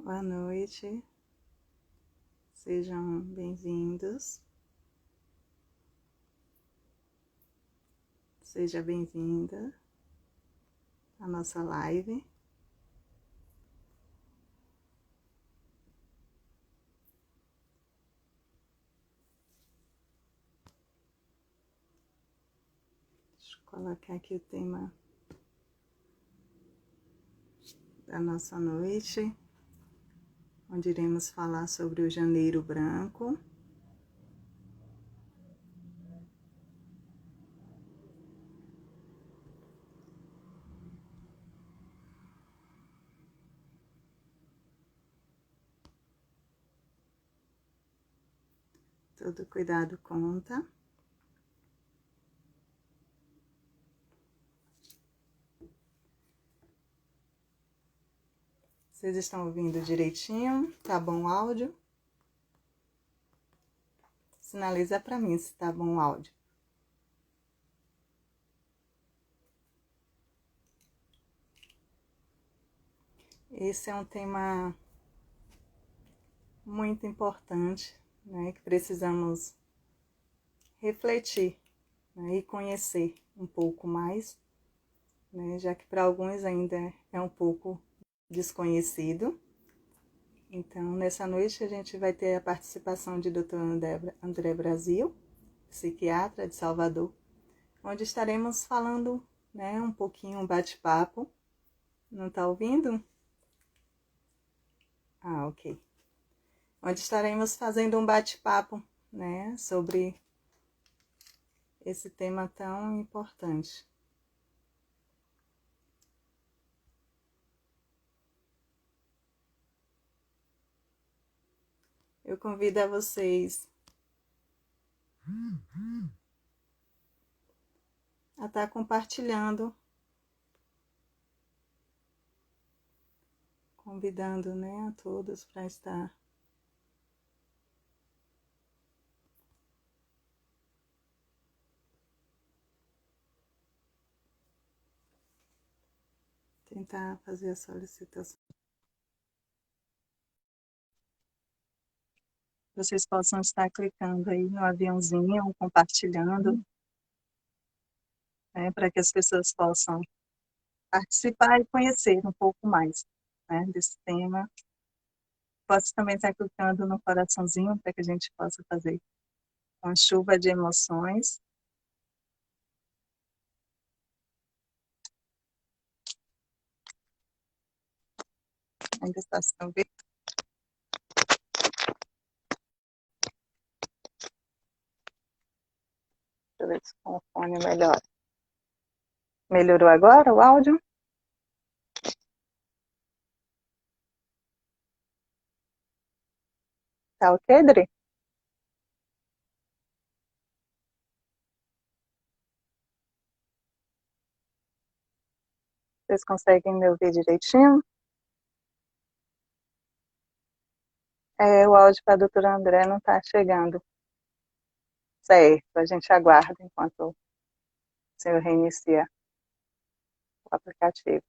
Boa noite, sejam bem-vindos, seja bem-vinda à nossa live. Deixa eu colocar aqui o tema da nossa noite, onde iremos falar sobre o Janeiro Branco. Todo cuidado conta. Vocês estão ouvindo direitinho? Tá bom o áudio? Sinaliza para mim se tá bom o áudio. Esse é um tema muito importante, né, que precisamos refletir, né, e conhecer um pouco mais, né, já que para alguns ainda é um pouco desconhecido. Então, nessa noite a gente vai ter a participação de Dr. André Brasil, psiquiatra de Salvador, onde estaremos falando, né, um pouquinho, um bate-papo. Não está ouvindo? Ah, ok. Onde estaremos fazendo um bate-papo, né, sobre esse tema tão importante. Eu convido a vocês a estar compartilhando, convidando, né, a todos para estar tentar fazer a solicitação. Vocês possam estar clicando aí no aviãozinho, compartilhando, né, para que as pessoas possam participar e conhecer um pouco mais, né, desse tema. Posso também estar clicando no coraçãozinho para que a gente possa fazer uma chuva de emoções. Ainda está se ouvindo? Deixa eu ver se com o fone melhora. Melhorou agora o áudio? Tá ok, Dri? Vocês conseguem me ouvir direitinho? O áudio para a doutora André não está chegando. Certo, a gente aguarda enquanto o senhor reinicia o aplicativo.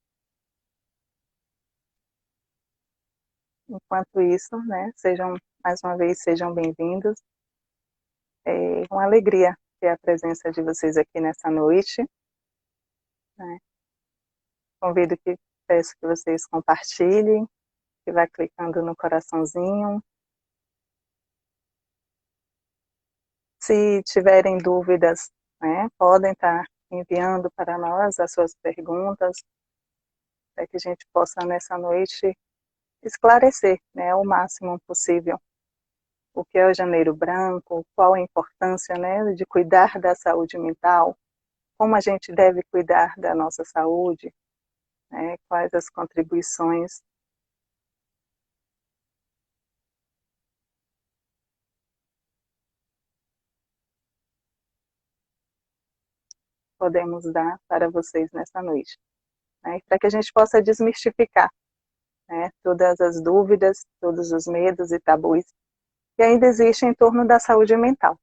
Enquanto isso, né, mais uma vez, sejam bem-vindos. É uma alegria ter a presença de vocês aqui nessa noite, né? Peço que vocês compartilhem, que vai clicando no coraçãozinho. Se tiverem dúvidas, né, podem estar enviando para nós as suas perguntas, para que a gente possa, nessa noite, esclarecer, né, o máximo possível o que é o Janeiro Branco, qual a importância, né, de cuidar da saúde mental, como a gente deve cuidar da nossa saúde, né, quais as contribuições. Podemos dar para vocês nessa noite, né, para que a gente possa desmistificar, né, todas as dúvidas, todos os medos e tabus que ainda existem em torno da saúde mental.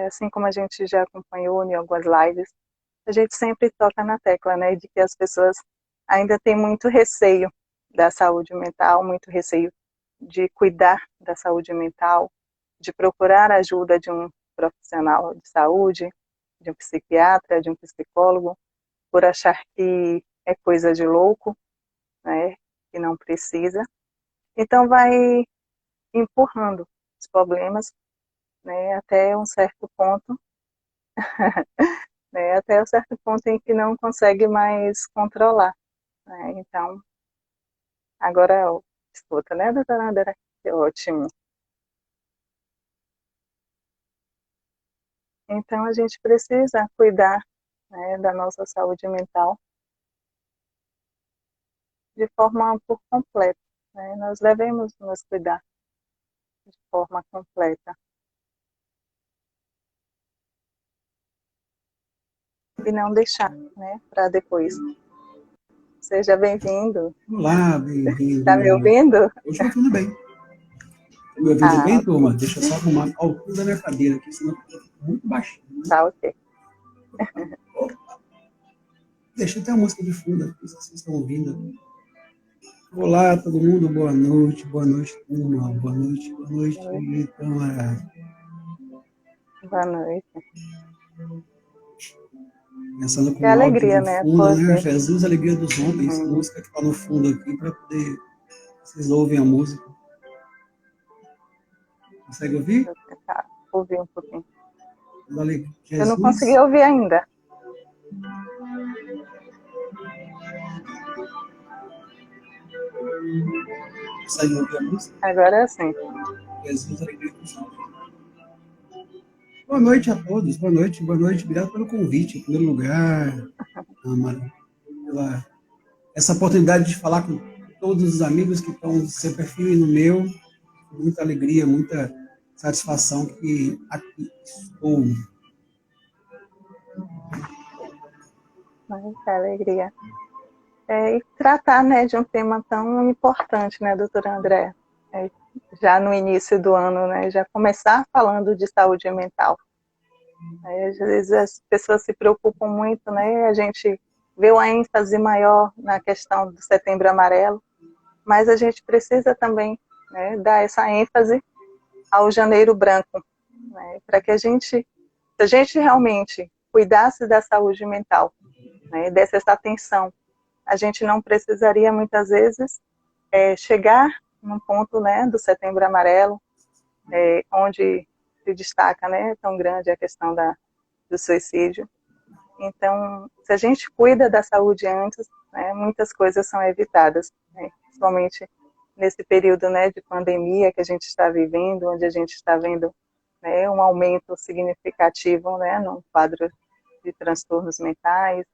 Assim como a gente já acompanhou em algumas lives, a gente sempre toca na tecla, né, de que as pessoas ainda têm muito receio da saúde mental, muito receio de cuidar da saúde mental, de procurar a ajuda de um profissional de saúde, de um psiquiatra, de um psicólogo, por achar que é coisa de louco, né, que não precisa. Então vai empurrando os problemas, né, até um certo ponto, né, até um certo ponto em que não consegue mais controlar, né. Então, agora escuta, né, doutora André? Que ótimo. Então, a gente precisa cuidar, né, da nossa saúde mental de forma por completo, né? Nós devemos nos cuidar de forma completa e não deixar, né, para depois. Seja bem-vindo. Olá, bem-vindo. Está me ouvindo? Hoje eu estou tudo bem. Tá me ouvindo Ah, bem, turma? Deixa eu só arrumar a altura da minha cadeira aqui, senão fica muito baixinho. Né? tá ok. Deixa eu ter a música de fundo aqui, se vocês estão ouvindo. Olá, todo mundo, boa noite, turma, boa noite, camarada. Boa noite. Começando Que com um áudio alegria, de né, fundo, né? poder. Jesus, alegria dos homens, música que está no fundo aqui, para poder. Vocês ouvem a música. Consegue ouvir? Vou tentar ouvir um pouquinho. Eu não consegui Jesus. ouvir ainda. Consegue ouvir a música? Agora sim. Jesus, alegria dos homens. Boa noite a todos, boa noite. Obrigado pelo convite, em primeiro lugar, Amara, pela essa oportunidade de falar com todos os amigos que estão no seu perfil e no meu. Muita alegria, muita satisfação que aqui estou. Muita alegria. E tratar, né, de um tema tão importante, né, doutora André? Já no início do ano, né, já começar falando de saúde mental. Às vezes as pessoas se preocupam muito, né, a gente vê uma ênfase maior na questão do Setembro Amarelo, mas a gente precisa também, né, dar essa ênfase ao Janeiro Branco, né, para que se a gente realmente cuidasse da saúde mental, né, desse essa atenção, a gente não precisaria muitas vezes chegar num ponto, né, do Setembro Amarelo, onde se destaca, né, tão grande a questão do suicídio. Então, se a gente cuida da saúde antes, né, muitas coisas são evitadas, né, principalmente nesse período, né, de pandemia que a gente está vivendo, onde a gente está vendo, né, um aumento significativo, né, no quadro de transtornos mentais.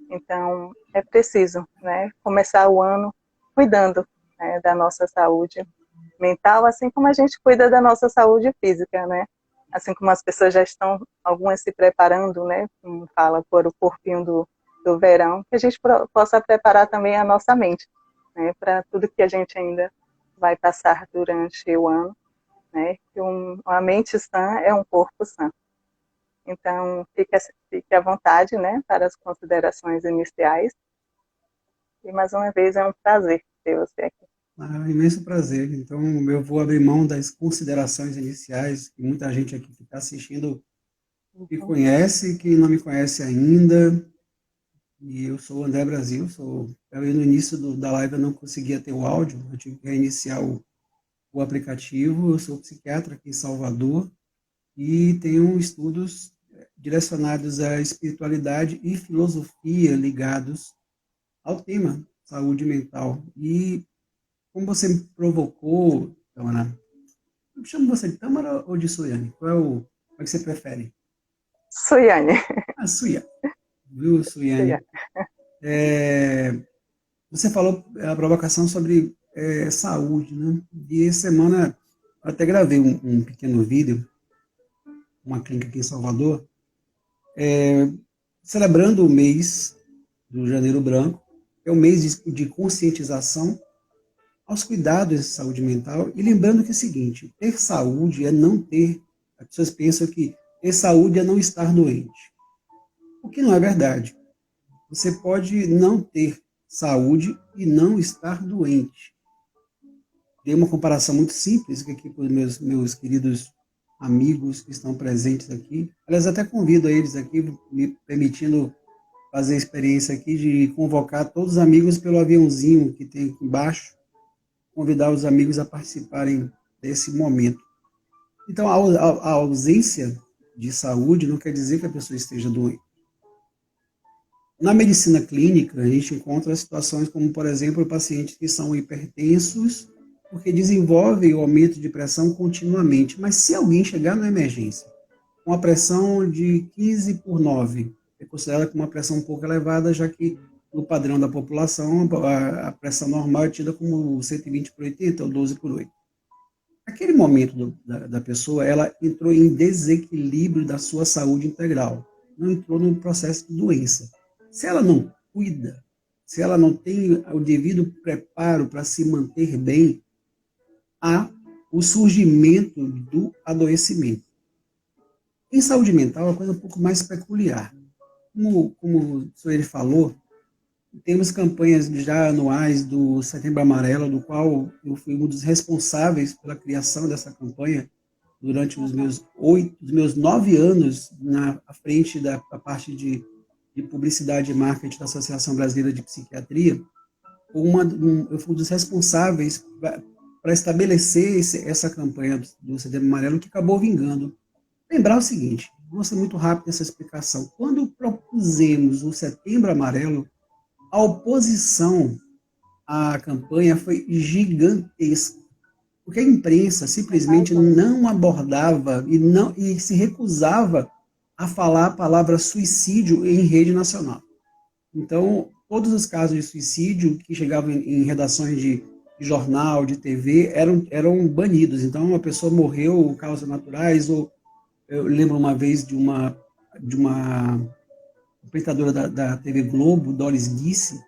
Então, é preciso, né, começar o ano cuidando, né, da nossa saúde mental, assim como a gente cuida da nossa saúde física, né? Assim como as pessoas já estão, algumas se preparando, né? Como fala, por o corpinho do verão, que a gente possa preparar também a nossa mente, né? Para tudo que a gente ainda vai passar durante o ano, né? Que uma mente sã é um corpo sã. Então, fique à vontade, né? Para as considerações iniciais. E mais uma vez é um prazer ter você aqui. Um imenso prazer. Então, eu vou abrir mão das considerações iniciais, que muita gente aqui que está assistindo me conhece, que não me conhece ainda. E eu sou o André Brasil, eu no início da live eu não conseguia ter o áudio, eu tive que reiniciar o aplicativo. Eu sou psiquiatra aqui em Salvador e tenho estudos direcionados à espiritualidade e filosofia ligados ao tema saúde mental. E como você me provocou, Tamara, eu chamo você de Tamara ou de Suiane? Qual é que você prefere? Suiane. Ah, Suiane. Viu, Suiane? Suiane. Você falou a provocação sobre saúde, né? E essa semana eu até gravei um pequeno vídeo, uma clínica aqui em Salvador, celebrando o mês do Janeiro Branco, que é o mês de conscientização aos cuidados de saúde mental, e lembrando que é o seguinte, ter saúde é não ter, as pessoas pensam que ter saúde é não estar doente, o que não é verdade. Você pode não ter saúde e não estar doente. Dei uma comparação muito simples aqui para os meus queridos amigos que estão presentes aqui. Aliás, até convido eles aqui, me permitindo fazer a experiência aqui de convocar todos os amigos pelo aviãozinho que tem aqui embaixo, convidar os amigos a participarem desse momento. Então, a ausência de saúde não quer dizer que a pessoa esteja doente. Na medicina clínica, a gente encontra situações como, por exemplo, pacientes que são hipertensos porque desenvolvem o aumento de pressão continuamente. Mas se alguém chegar na emergência com a pressão de 15/9, é considerada como uma pressão um pouco elevada, já que no padrão da população a pressão normal é tida como 120/80 ou 12/8. Naquele momento da pessoa, ela entrou em desequilíbrio da sua saúde integral, não entrou no processo de doença. Se ela não cuida, se ela não tem o devido preparo para se manter bem, há o surgimento do adoecimento. Em saúde mental, é uma coisa um pouco mais peculiar. Como o senhor ele falou, temos campanhas já anuais do Setembro Amarelo, do qual eu fui um dos responsáveis pela criação dessa campanha durante os meus 9 anos à frente da parte de publicidade e marketing da Associação Brasileira de Psiquiatria. Eu fui um dos responsáveis para estabelecer essa campanha do Setembro Amarelo, que acabou vingando. Lembrar o seguinte, vou ser muito rápido essa explicação. Quando propusemos o Setembro Amarelo, a oposição à campanha foi gigantesca, porque a imprensa simplesmente não abordava e se recusava a falar a palavra suicídio em rede nacional. Então, todos os casos de suicídio que chegavam em redações de jornal, de TV, eram banidos. Então, uma pessoa morreu por causas naturais, ou eu lembro uma vez de uma apresentadora da TV Globo, Doris Guice,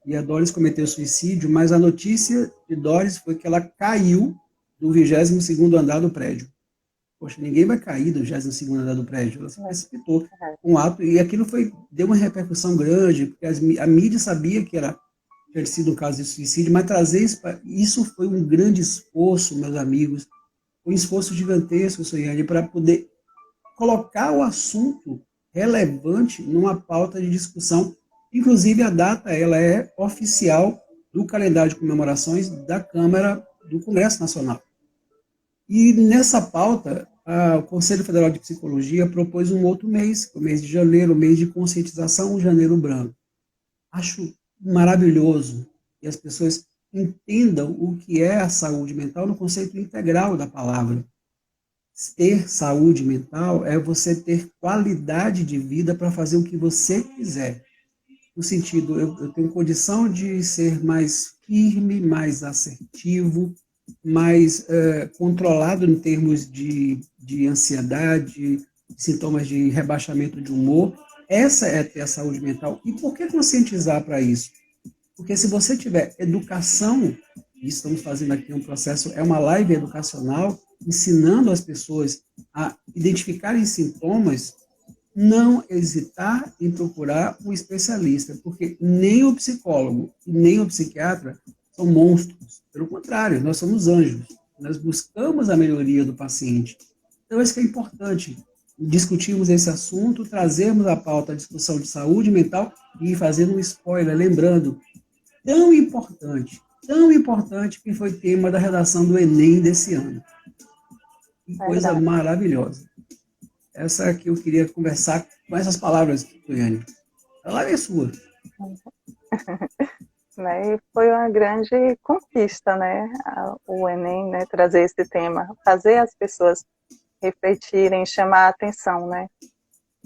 e a Doris cometeu suicídio, mas a notícia de Doris foi que ela caiu do 22º andar do prédio. Poxa, ninguém vai cair do 22º andar do prédio. Ela se precipitou com um ato, e aquilo deu uma repercussão grande, porque a mídia sabia que tinha sido um caso de suicídio, mas trazer isso foi um grande esforço, meus amigos, um esforço gigantesco, Soiane, para poder colocar o assunto relevante numa pauta de discussão. Inclusive, a data ela é oficial do calendário de comemorações da Câmara do Congresso Nacional. E nessa pauta, o Conselho Federal de Psicologia propôs um outro mês, o mês de janeiro, o mês de conscientização, o Janeiro Branco. Acho maravilhoso que as pessoas entendam o que é a saúde mental no conceito integral da palavra. Ter saúde mental é você ter qualidade de vida para fazer o que você quiser. No sentido, eu tenho condição de ser mais firme, mais assertivo, mais controlado em termos de ansiedade, sintomas de rebaixamento de humor. Essa é ter a saúde mental. E por que conscientizar para isso? Porque se você tiver educação, e estamos fazendo aqui um processo, é uma live educacional, ensinando as pessoas a identificarem sintomas, não hesitar em procurar um especialista, porque nem o psicólogo e nem o psiquiatra são monstros. Pelo contrário, nós somos anjos. Nós buscamos a melhoria do paciente. Então, isso que é importante. Discutirmos esse assunto, trazermos à pauta a discussão de saúde mental e fazendo um spoiler, lembrando, tão importante que foi tema da redação do Enem desse ano. Que coisa maravilhosa. Essa que eu queria conversar com essas palavras, Tuiane. A live é sua. Né? E foi uma grande conquista, né? O Enem, né? Trazer esse tema, fazer as pessoas refletirem, chamar a atenção, né?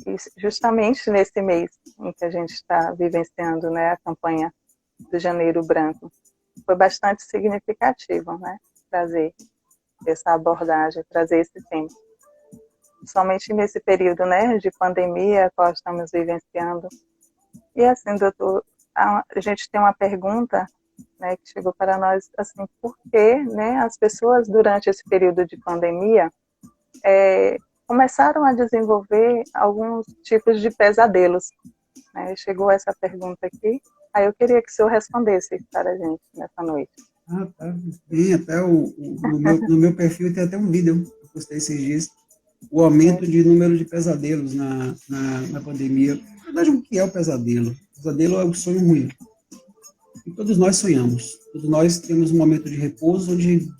E justamente nesse mês em que a gente está vivenciando, né, a campanha do Janeiro Branco, foi bastante significativo, né? Trazer essa abordagem, trazer esse tema. Somente nesse período, né, de pandemia, qual estamos vivenciando. E assim, doutor, a gente tem uma pergunta, né, que chegou para nós, assim, por que, né, as pessoas durante esse período de pandemia começaram a desenvolver alguns tipos de pesadelos, né? Chegou essa pergunta aqui, Aí eu queria que o senhor respondesse para a gente nessa noite. Ah, tá. Tem até no meu perfil tem até um vídeo que eu postei esses dias. O aumento de número de pesadelos na pandemia. Na verdade, o que é o pesadelo? O pesadelo é o sonho ruim. E todos nós sonhamos. Todos nós temos um momento de repouso onde a gente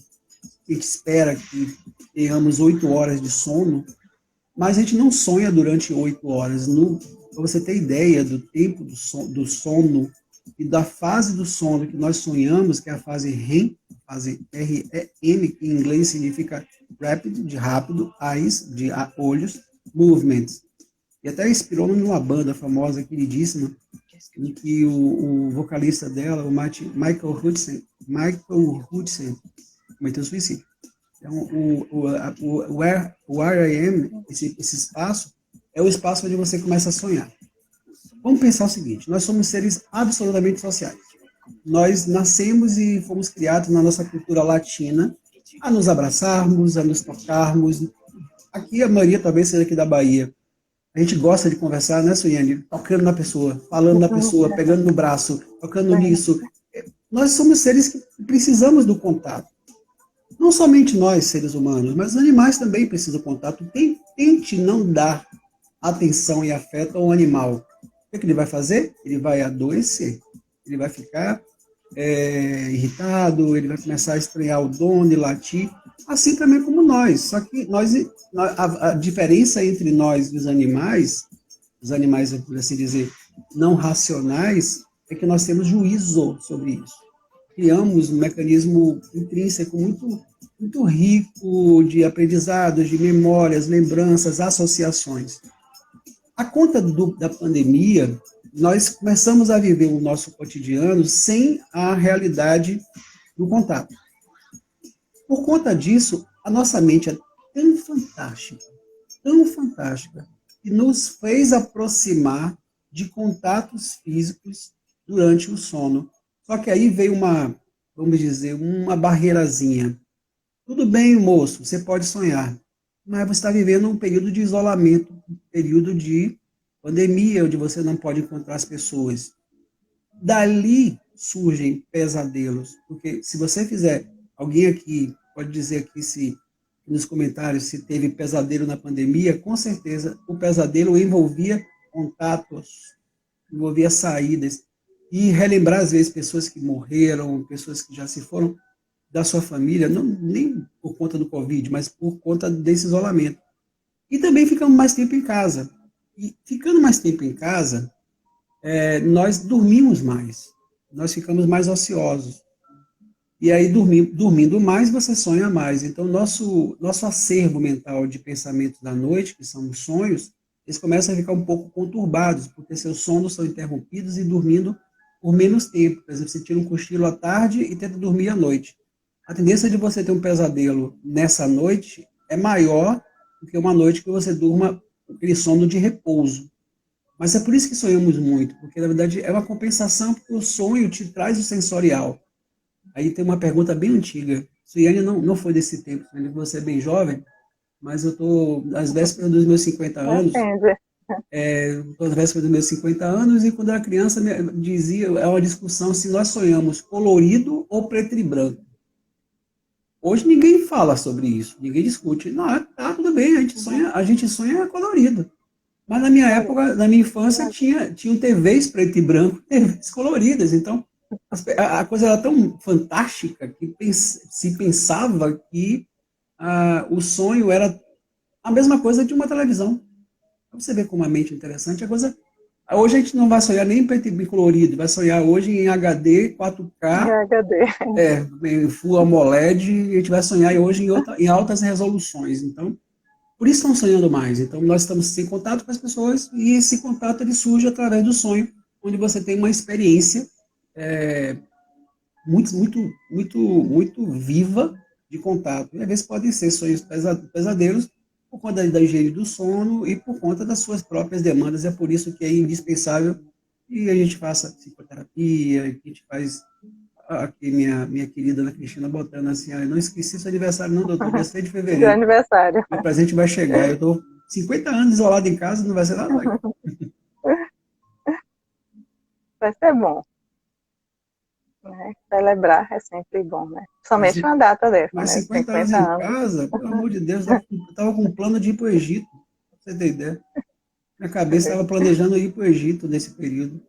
espera que tenhamos 8 horas de sono, mas a gente não sonha durante 8 horas. Para você ter ideia do tempo do sono e da fase do sono que nós sonhamos, que é a fase REM, fase REM, que em inglês significa rapid, de rápido, eyes, de olhos, movement. E até inspirou numa banda famosa, queridíssima, em que o vocalista dela, o Michael Hudson, cometeu suicídio. Então, o REM, esse espaço, é o espaço onde você começa a sonhar. Vamos pensar o seguinte, nós somos seres absolutamente sociais. Nós nascemos e fomos criados na nossa cultura latina a nos abraçarmos, a nos tocarmos. Aqui a maioria talvez seja aqui da Bahia. A gente gosta de conversar, né, Suiane? Tocando na pessoa, falando na pessoa, pegando no braço, tocando nisso. Nós somos seres que precisamos do contato. Não somente nós, seres humanos, mas os animais também precisam do contato. Tente não dar atenção e afeto ao animal. O que ele vai fazer? Ele vai adoecer. Ele vai ficar irritado, ele vai começar a estranhar o dono e latir, assim também como nós. Só que a diferença entre nós e os animais, por assim dizer, não racionais, é que nós temos juízo sobre isso. Criamos um mecanismo intrínseco muito rico de aprendizados, de memórias, lembranças, associações. A conta da pandemia, nós começamos a viver o nosso cotidiano sem a realidade do contato. Por conta disso, a nossa mente é tão fantástica, que nos fez aproximar de contatos físicos durante o sono. Só que aí veio uma barreirazinha. Tudo bem, moço, você pode sonhar, mas você está vivendo um período de isolamento, um período de pandemia, onde você não pode encontrar as pessoas. Dali surgem pesadelos, porque se você fizer, alguém aqui pode dizer aqui nos comentários se teve pesadelo na pandemia, com certeza o pesadelo envolvia contatos, envolvia saídas, e relembrar às vezes pessoas que morreram, pessoas que já se foram da sua família, não nem por conta do Covid, mas por conta desse isolamento. E também ficamos mais tempo em casa. E ficando mais tempo em casa, nós dormimos mais, nós ficamos mais ociosos. E aí, dormindo mais, você sonha mais. Então, nosso acervo mental de pensamentos da noite, que são os sonhos, eles começam a ficar um pouco conturbados, porque seus sonos são interrompidos e dormindo por menos tempo. Por exemplo, você tira um cochilo à tarde e tenta dormir à noite. A tendência de você ter um pesadelo nessa noite é maior do que uma noite que você durma aquele sono de repouso. Mas é por isso que sonhamos muito, porque na verdade é uma compensação, porque o sonho te traz o sensorial. Aí tem uma pergunta bem antiga. Suiane não foi desse tempo, você é bem jovem, mas eu estou às vésperas dos meus 50 anos. Estou às vésperas dos meus 50 anos, e quando eu era criança dizia, é uma discussão se nós sonhamos colorido ou preto e branco. Hoje ninguém fala sobre isso, ninguém discute. Não, tá, tudo bem, a gente sonha colorido. Mas na minha época, na minha infância, tinham TVs preto e branco, TVs coloridas. Então, a coisa era tão fantástica que se pensava que o sonho era a mesma coisa de uma televisão. Pra você ver como a mente é interessante, hoje a gente não vai sonhar nem em preto e colorido, vai sonhar hoje em HD, 4K, em Full AMOLED, e a gente vai sonhar hoje em altas resoluções. Então, por isso estão sonhando mais. Então, nós estamos em contato com as pessoas, e esse contato ele surge através do sonho, onde você tem uma experiência muito viva de contato. E às vezes podem ser sonhos pesadelos, por conta da higiene do sono e por conta das suas próprias demandas. É por isso que é indispensável que a gente faça psicoterapia, que a gente faz. Aqui minha querida Ana Cristina botando assim, eu não esqueci seu aniversário não, doutor, dia 6 de fevereiro. Seu aniversário. O presente vai chegar. Eu estou 50 anos isolado em casa, não vai ser nada. Vai ser bom. né? Celebrar é sempre bom, né? Mas, Somente uma data dessa, mas né? 50 anos 50 em anos. casa, pelo amor de Deus, eu estava com um plano de ir para o Egito, pra você ter ideia. Minha cabeça estava planejando ir para o Egito nesse período.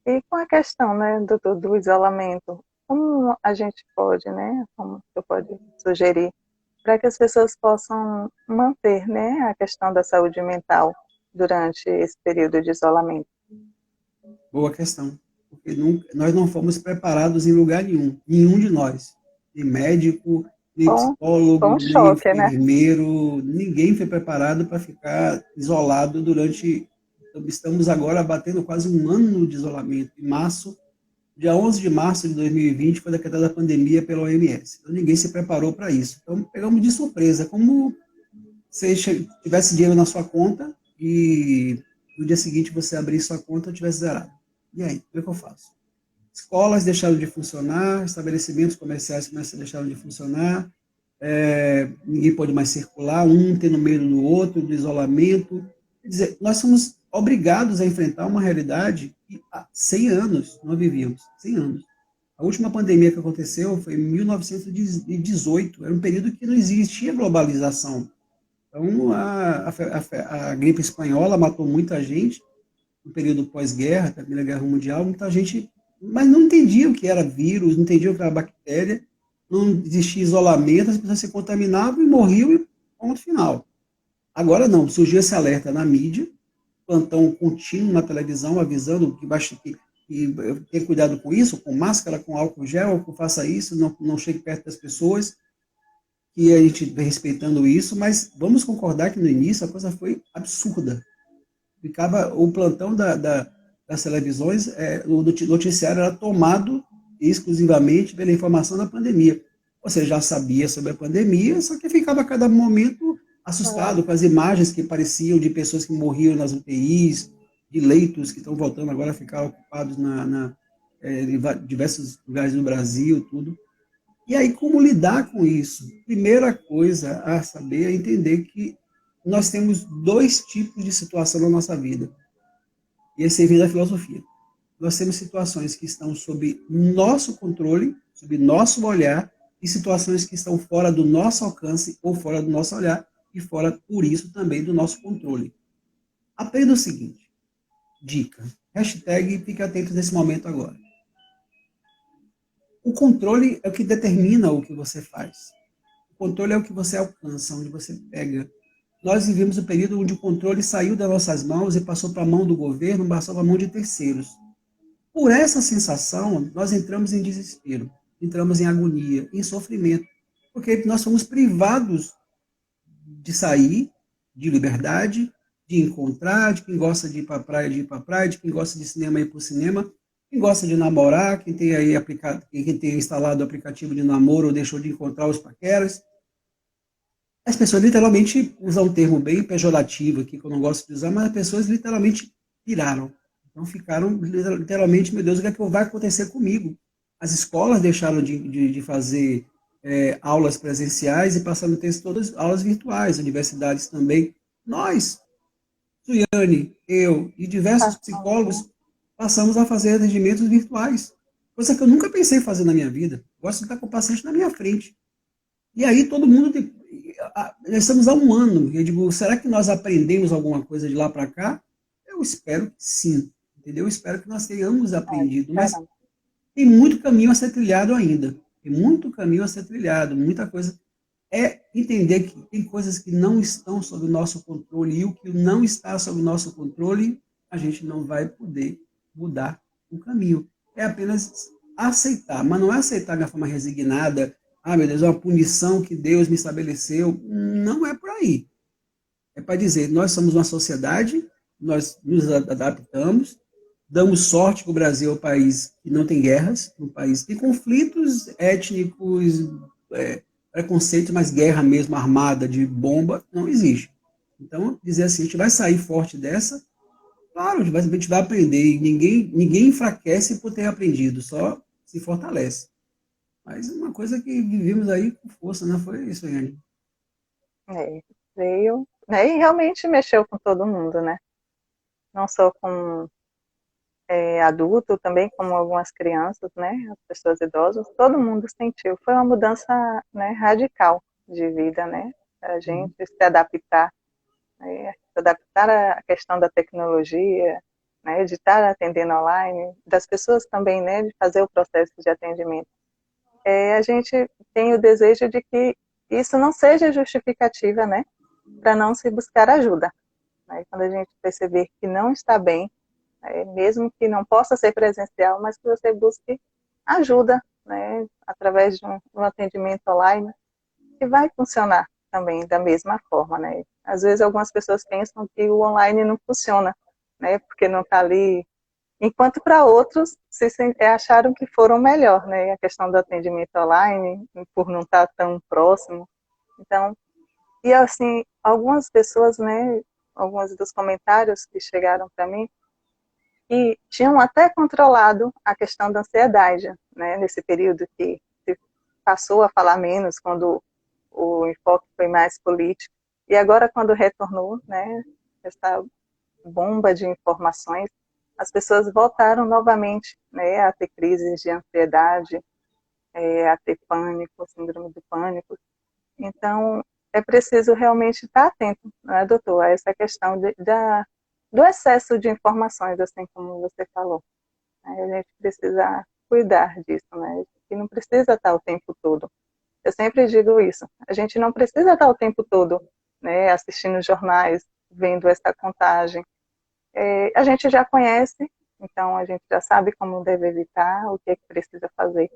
E com a questão, né, do isolamento, como a gente pode, né, como você pode sugerir, para que as pessoas possam manter, né, a questão da saúde mental durante esse período de isolamento? Boa questão. Porque nós não fomos preparados em lugar nenhum, nenhum de nós. Nem médico, nem Foi um psicólogo, nem choque, né? enfermeiro, ninguém foi preparado para ficar isolado durante. Estamos agora batendo quase um ano de isolamento. Em março, dia 11 de março de 2020, foi decretada a pandemia pela OMS. Então, ninguém se preparou para isso. Então, pegamos de surpresa, como se tivesse dinheiro na sua conta e no dia seguinte você abrir sua conta e tivesse zerado. E aí, o que eu faço? Escolas deixaram de funcionar, estabelecimentos comerciais deixaram de funcionar, ninguém pode mais circular, um tendo medo do outro, do isolamento. Quer dizer, nós somos obrigados a enfrentar uma realidade que há 100 anos nós vivíamos, 100 anos. A última pandemia que aconteceu foi em 1918, era um período que não existia globalização. Então, a gripe espanhola matou muita gente no período pós-guerra, Primeira Guerra Mundial, muita gente, mas não entendia o que era vírus, não entendia o que era bactéria, não existia isolamento, as pessoas se contaminavam e morriam e ponto final. Agora não, surgiu esse alerta na mídia, plantão contínuo na televisão, avisando que tem cuidado com isso, com máscara, com álcool gel, que faça isso, não chegue perto das pessoas, que a gente vem respeitando isso, mas vamos concordar que no início a coisa foi absurda. Ficava o plantão das televisões, o noticiário era tomado exclusivamente pela informação da pandemia. Você já sabia sobre a pandemia, só que ficava a cada momento assustado com as imagens que apareciam de pessoas que morriam nas UTIs, de leitos que estão voltando agora a ficar ocupados em diversos lugares do Brasil, tudo. E aí, como lidar com isso? Primeira coisa a saber é entender que nós temos dois tipos de situação na nossa vida. E esse vem da filosofia. Nós temos situações que estão sob nosso controle, sob nosso olhar, e situações que estão fora do nosso alcance ou fora do nosso olhar, e fora, por isso, também do nosso controle. Aprenda o seguinte, dica, hashtag fique atento nesse momento agora. O controle é o que determina o que você faz. O controle é o que você alcança, onde você pega. Nós vivemos um período onde o controle saiu das nossas mãos e passou para a mão do governo, passou para a mão de terceiros. Por essa sensação, nós entramos em desespero, entramos em agonia, em sofrimento, porque nós fomos privados de sair, de liberdade, de encontrar, de quem gosta de ir para a praia, de ir para a praia, de quem gosta de cinema, ir para o cinema, quem gosta de namorar, quem tem aí quem tem instalado o aplicativo de namoro ou deixou de encontrar os paqueras. As pessoas literalmente usam um termo bem pejorativo aqui, que eu não gosto de usar, mas as pessoas literalmente piraram. Então ficaram literalmente, meu Deus, o que é que vai acontecer comigo? As escolas deixaram de fazer aulas presenciais e passaram a ter todas aulas virtuais, universidades também. Nós, Suiane, eu e diversos psicólogos passamos a fazer atendimentos virtuais, coisa que eu nunca pensei em fazer na minha vida. Gosto de estar com o paciente na minha frente. E aí todo mundo. Nós estamos há um ano. Eu digo, será que nós aprendemos alguma coisa de lá para cá? Eu espero que sim. Entendeu? Eu espero que nós tenhamos aprendido. Mas tem muito caminho a ser trilhado ainda. Tem muito caminho a ser trilhado. Muita coisa. É entender que tem coisas que não estão sob o nosso controle. E o que não está sob o nosso controle, a gente não vai poder mudar o caminho. É apenas aceitar. Mas não é aceitar de uma forma resignada. Ah, meu Deus, é uma punição que Deus me estabeleceu. Não é por aí. É para dizer, nós somos uma sociedade, nós nos adaptamos, damos sorte que o Brasil é um país que não tem guerras, um país que tem conflitos étnicos, preconceitos, mas guerra mesmo armada de bomba não existe. Então, dizer assim, a gente vai sair forte dessa, claro, a gente vai aprender, e ninguém enfraquece por ter aprendido, só se fortalece. Mas uma coisa que vivemos aí com força, não foi isso, Anne? Veio, né, e realmente mexeu com todo mundo, né? Não só com adulto também, como algumas crianças, né, as pessoas idosas, todo mundo sentiu. Foi uma mudança, né, radical de vida, né, a gente se adaptar, né, se adaptar à questão da tecnologia, né, de estar atendendo online, das pessoas também, né, de fazer o processo de atendimento. A gente tem o desejo de que isso não seja justificativa, né, para não se buscar ajuda. Né, quando a gente perceber que não está bem, mesmo que não possa ser presencial, mas que você busque ajuda, né, através de um atendimento online, que vai funcionar também da mesma forma, né. Às vezes algumas pessoas pensam que o online não funciona, né, porque não está ali, enquanto para outros acharam que foram melhor, né, a questão do atendimento online, por não estar tão próximo. Então, e assim, algumas pessoas, né, alguns dos comentários que chegaram para mim, e tinham até controlado a questão da ansiedade, né, nesse período que se passou a falar menos, quando o enfoque foi mais político, e agora quando retornou, né, essa bomba de informações, as pessoas voltaram novamente, né, a ter crises de ansiedade, a ter pânico, síndrome do pânico. Então, é preciso realmente estar atento, né, doutor, a essa questão do excesso de informações, assim como você falou. A gente precisa cuidar disso, né? E não precisa estar o tempo todo. Eu sempre digo isso. A gente não precisa estar o tempo todo, né, assistindo jornais, vendo essa contagem. A gente já conhece, então a gente já sabe como deve evitar, o que é que precisa fazer.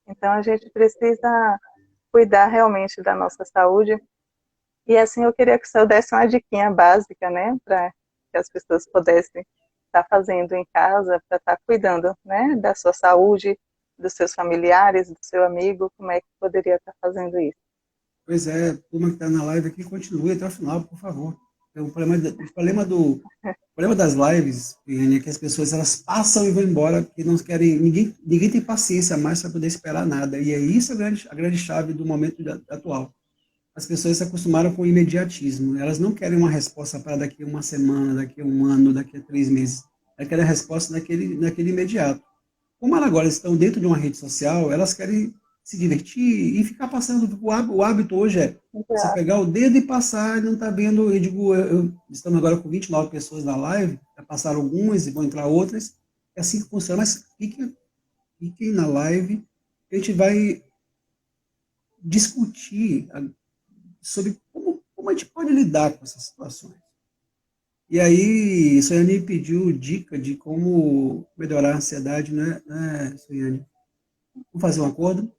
Então a gente precisa cuidar realmente da nossa saúde. E assim eu queria que o senhor desse uma diquinha básica, né, para que as pessoas pudessem estar fazendo em casa, para estar cuidando, né, da sua saúde, dos seus familiares, do seu amigo, como é que poderia estar fazendo isso? Pois é, turma que está na live aqui, continue até o final, por favor. Então, o problema das lives, Iane, é que as pessoas elas passam e vão embora porque não querem, ninguém tem paciência mais para poder esperar nada. E é isso a grande chave do momento atual. As pessoas se acostumaram com o imediatismo. Elas não querem uma resposta para daqui a uma semana, daqui a um ano, daqui a 3 meses. Elas querem a resposta naquele imediato. Como elas agora estão dentro de uma rede social, elas querem se divertir e ficar passando. O hábito hoje é você Exato. pegar o dedo e passar, não está vendo. Eu digo, estamos agora com 29 pessoas na live, já passaram algumas e vão entrar outras. É assim que funciona, mas fiquem na live, a gente vai discutir sobre como a gente pode lidar com essas situações. E aí, Soiane pediu dica de como melhorar a ansiedade, né, Soiane? Vamos fazer um acordo?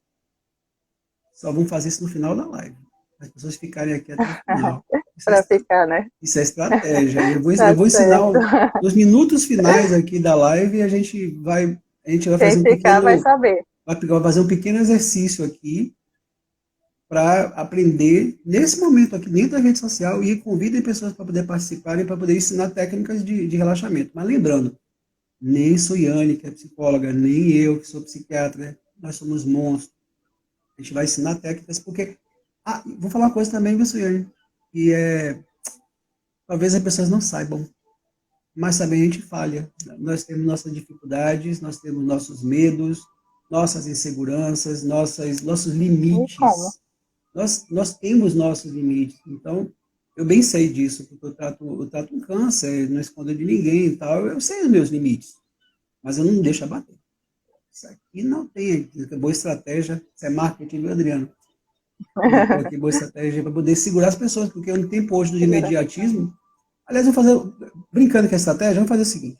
Só vamos fazer isso no final da live. As pessoas ficarem aqui até o final. Isso é, Para ficar, né? isso é estratégia. Eu vou, Tá eu vou ensinar certo. nos minutos finais aqui da live, a gente vai Quem fazer ficar vai saber. vai fazer um pequeno exercício aqui para aprender nesse momento aqui dentro da rede social e convidem pessoas para poder participarem, para poder ensinar técnicas de relaxamento. Mas lembrando, nem Soiane, que é psicóloga, nem eu, que sou psiquiatra, nós somos monstros. A gente vai ensinar técnicas, porque. Ah, vou falar uma coisa também, viu, Soiane? Que talvez as pessoas não saibam, mas também a gente falha. Nós temos nossas dificuldades, nós temos nossos medos, nossas inseguranças, nossos E como? limites. Nós temos nossos limites. Então, eu bem sei disso, porque eu trato um câncer, não escondo de ninguém e tal. Eu sei os meus limites, mas eu não deixo abater. Isso aqui não tem boa estratégia, isso é marketing, viu, Adriano? Eu coloquei boa estratégia para poder segurar as pessoas, porque no tempo hoje do Segura. imediatismo. Aliás, vou fazer, brincando com a estratégia, vamos fazer o seguinte: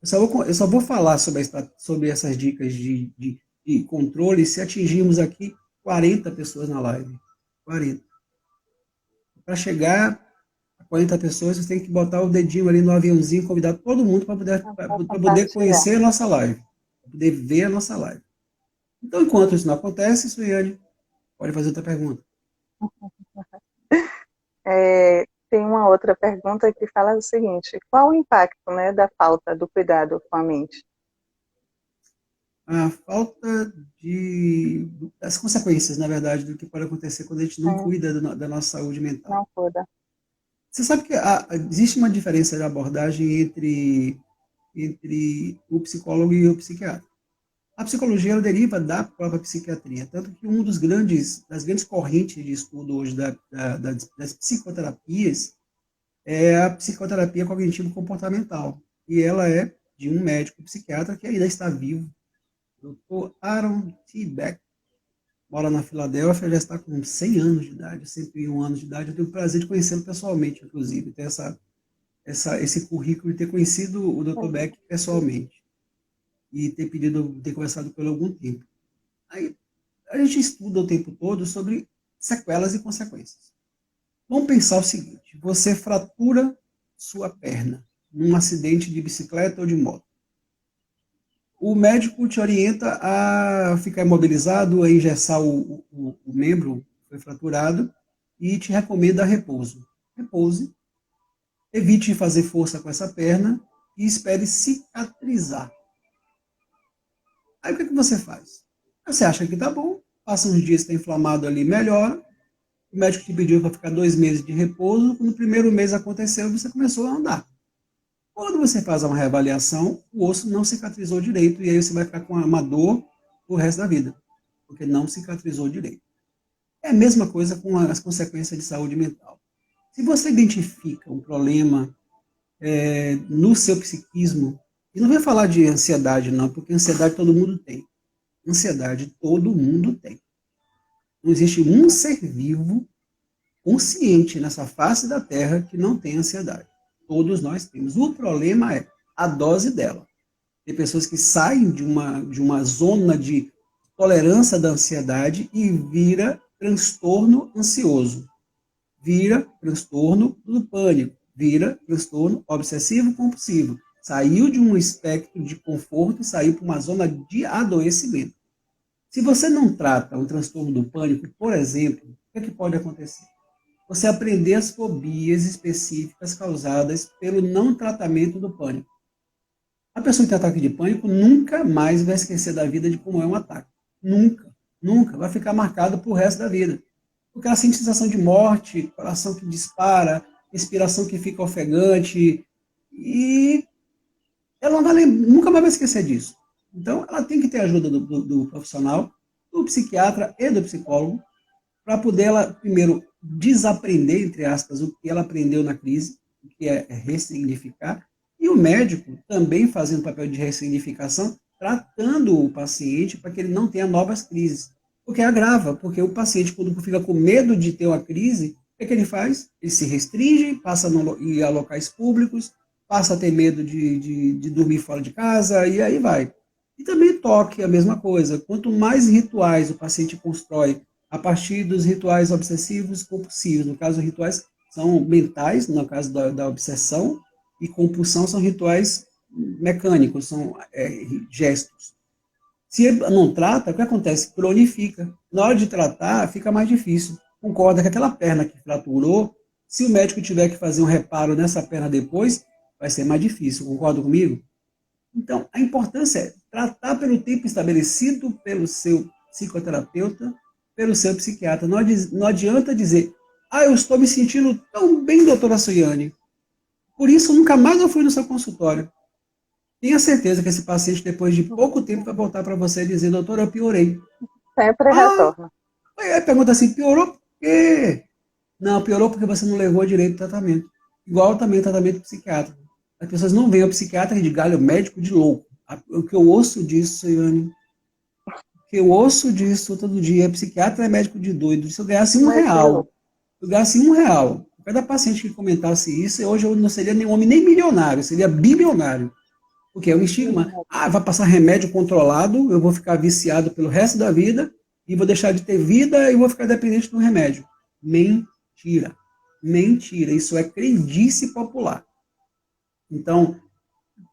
eu só vou falar sobre essas dicas de controle se atingirmos aqui 40 pessoas na live. 40. Para chegar a 40 pessoas, você tem que botar o dedinho ali no aviãozinho, convidar todo mundo para poder, Para pra poder compartilhar. conhecer a nossa live, para poder ver a nossa live. Então, enquanto isso não acontece, Suiane, pode fazer outra pergunta. Tem uma outra pergunta que fala o seguinte: qual o impacto, né, da falta do cuidado com a mente? A falta das consequências, na verdade, do que pode acontecer quando a gente não Hum, cuida da nossa saúde mental. não cuida. Você sabe que existe uma diferença de abordagem entre entre o psicólogo e o psiquiatra. A psicologia ela deriva da própria psiquiatria, tanto que das grandes correntes de estudo hoje das psicoterapias é a psicoterapia cognitivo-comportamental, e ela é de um médico psiquiatra que ainda está vivo, Dr. Aaron T. Beck, mora na Filadélfia, já está com 100 anos de idade, 101 anos de idade. Eu tenho o prazer de conhecê-lo pessoalmente, inclusive, ter esse currículo de ter conhecido o Dr. Beck pessoalmente e ter conversado com ele há algum tempo. Aí, a gente estuda o tempo todo sobre sequelas e consequências. Vamos pensar o seguinte, você fratura sua perna num acidente de bicicleta ou de moto. O médico te orienta a ficar imobilizado, a engessar o membro que foi fraturado e te recomenda repouso. Repouse, evite fazer força com essa perna e espere cicatrizar. Aí o que você faz? Você acha que tá bom, passa uns dias, está inflamado ali, melhora. O médico te pediu para ficar 2 meses de repouso. No primeiro mês aconteceu, você começou a andar. Quando você faz uma reavaliação, o osso não cicatrizou direito e aí você vai ficar com uma dor o resto da vida, porque não cicatrizou direito. É a mesma coisa com as consequências de saúde mental. Se você identifica um problema no seu psiquismo, e não vou falar de ansiedade não, porque ansiedade todo mundo tem. Ansiedade todo mundo tem. Não existe um ser vivo consciente nessa face da Terra que não tem ansiedade. Todos nós temos. O problema é a dose dela. Tem pessoas que saem de uma zona de tolerância da ansiedade e vira transtorno ansioso. Vira transtorno do pânico. Vira transtorno obsessivo-compulsivo. Saiu de um espectro de conforto e saiu para uma zona de adoecimento. Se você não trata o transtorno do pânico, por exemplo, o que pode acontecer? Você aprender as fobias específicas causadas pelo não tratamento do pânico. A pessoa que tem ataque de pânico nunca mais vai esquecer da vida de como é um ataque. Nunca, nunca. Vai ficar marcado pro resto da vida. Porque ela sente sensação de morte, coração que dispara, respiração que fica ofegante, e ela nunca mais vai esquecer disso. Então, ela tem que ter a ajuda do profissional, do psiquiatra e do psicólogo, para poder ela, primeiro, desaprender, entre aspas, o que ela aprendeu na crise, o que é ressignificar, e o médico também fazendo o papel de ressignificação, tratando o paciente para que ele não tenha novas crises. Porque agrava, porque o paciente, quando fica com medo de ter uma crise, o que ele faz? Ele se restringe, passa a ir a locais públicos, passa a ter medo de dormir fora de casa, e aí vai. E também toque, a mesma coisa. Quanto mais rituais o paciente constrói a partir dos rituais obsessivos compulsivos, no caso, rituais são mentais, no caso da obsessão, e compulsão são rituais mecânicos, são gestos. Se ele não trata, o que acontece? Cronifica. Na hora de tratar, fica mais difícil. Concorda que aquela perna que fraturou, se o médico tiver que fazer um reparo nessa perna depois, vai ser mais difícil. Concorda comigo? Então, a importância é tratar pelo tempo estabelecido pelo seu psicoterapeuta, pelo seu psiquiatra. Não adianta dizer, eu estou me sentindo tão bem, doutora Soiane. Por isso, nunca mais eu fui no seu consultório. Tenha certeza que esse paciente, depois de pouco tempo, vai voltar para você e dizer, doutora, eu piorei. Sempre retorna. Aí pergunta assim, piorou por quê? Não, piorou porque você não levou direito o tratamento. Igual também o tratamento psiquiátrico. As pessoas não veem o psiquiatra de galho médico de louco. O que eu ouço disso, Soiane, o que eu ouço disso todo dia, psiquiatra é médico de doido. Se eu ganhasse R$1, se eu ganhasse R$1, cada paciente que comentasse isso, hoje eu não seria nem homem nem milionário, seria bilionário. Porque é um estigma. Vai passar remédio controlado, eu vou ficar viciado pelo resto da vida, e vou deixar de ter vida e vou ficar dependente do remédio. Mentira. Mentira. Isso é crendice popular. Então,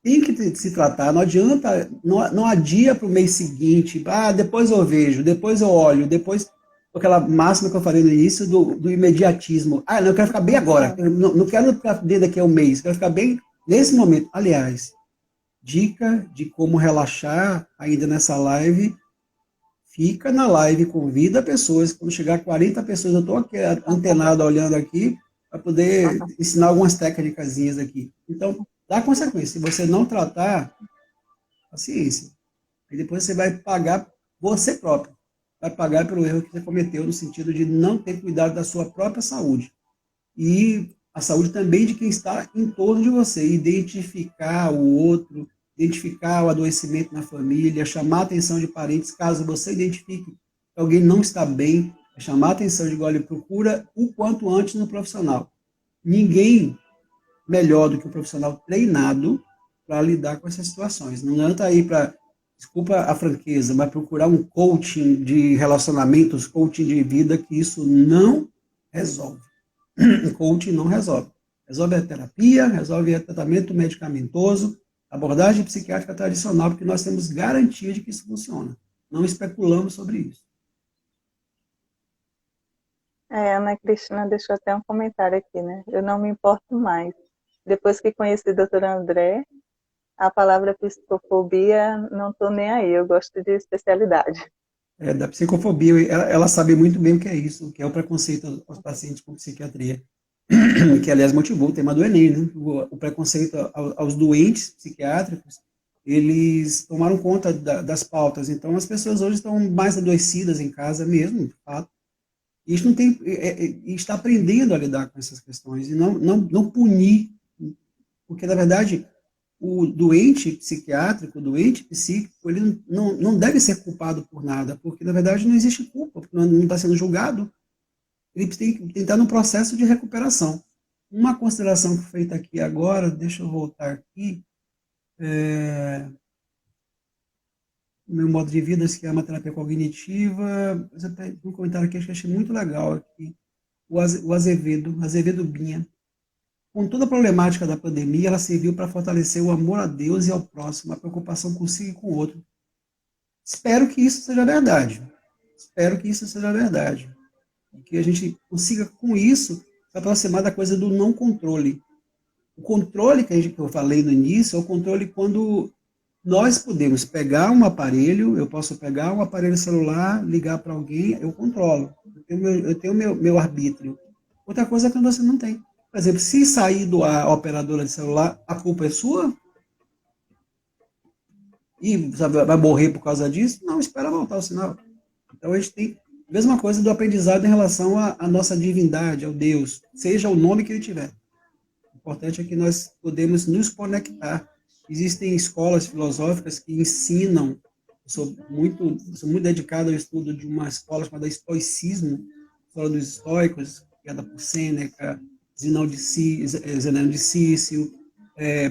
tem que se tratar, não adianta, não adia para o mês seguinte, depois eu vejo, depois eu olho, depois, aquela máxima que eu falei no início do imediatismo. Não, eu quero ficar bem agora, não quero ficar bem daqui a um mês, quero ficar bem nesse momento. Aliás, dica de como relaxar ainda nessa live, fica na live, convida pessoas, quando chegar a 40 pessoas, eu estou aqui antenado, olhando aqui, para poder ensinar algumas técnicas aqui. Então, dá consequência. Se você não tratar, paciência. E depois você vai pagar você próprio. Vai pagar pelo erro que você cometeu no sentido de não ter cuidado da sua própria saúde. E a saúde também de quem está em torno de você. Identificar o outro, identificar o adoecimento na família, chamar a atenção de parentes, caso você identifique que alguém não está bem, chamar a atenção de olha, procura o quanto antes no profissional. Ninguém melhor do que o profissional treinado para lidar com essas situações. Não adianta ir para, desculpa a franqueza, mas procurar um coaching de relacionamentos, coaching de vida, que isso não resolve. Coaching não resolve. Resolve a terapia, resolve o tratamento medicamentoso, abordagem psiquiátrica tradicional, porque nós temos garantia de que isso funciona. Não especulamos sobre isso. Ana Cristina deixou até um comentário aqui, né? Eu não me importo mais. Depois que conheci o Dr. André, a palavra psicofobia, não estou nem aí, eu gosto de especialidade. Da psicofobia, ela sabe muito bem o que é isso, o que é o preconceito aos pacientes com psiquiatria, que aliás motivou o tema do Enem, né? O preconceito aos doentes psiquiátricos, eles tomaram conta das pautas, então as pessoas hoje estão mais adoecidas em casa mesmo, de fato, e a gente não tem, está aprendendo a lidar com essas questões, e não punir, porque na verdade o doente psiquiátrico, o doente psíquico, ele não deve ser culpado por nada, porque na verdade não existe culpa, porque não está sendo julgado, ele tem que estar num processo de recuperação. Uma consideração feita aqui agora, deixa eu voltar aqui, o meu modo de vida, esquema terapia cognitiva, um comentário aqui que eu achei muito legal aqui, o Azevedo Binha. Com toda a problemática da pandemia, ela serviu para fortalecer o amor a Deus e ao próximo, a preocupação consigo e com o outro. Espero que isso seja verdade. Espero que isso seja verdade. Que a gente consiga, com isso, se aproximar da coisa do não controle. O controle que eu falei no início é o controle quando nós podemos pegar um aparelho, eu posso pegar um aparelho celular, ligar para alguém, eu controlo. Eu tenho meu arbítrio. Outra coisa é quando você não tem. Por exemplo, se sair do ar a operadora de celular, a culpa é sua? E você vai morrer por causa disso? Não, espera voltar o sinal. Então a gente tem a mesma coisa do aprendizado em relação à nossa divindade, ao Deus, seja o nome que ele tiver. O importante é que nós podemos nos conectar. Existem escolas filosóficas que ensinam, sou muito dedicado ao estudo de uma escola chamada Estoicismo, escola dos estoicos, criada por Sêneca, Zenão de Cício,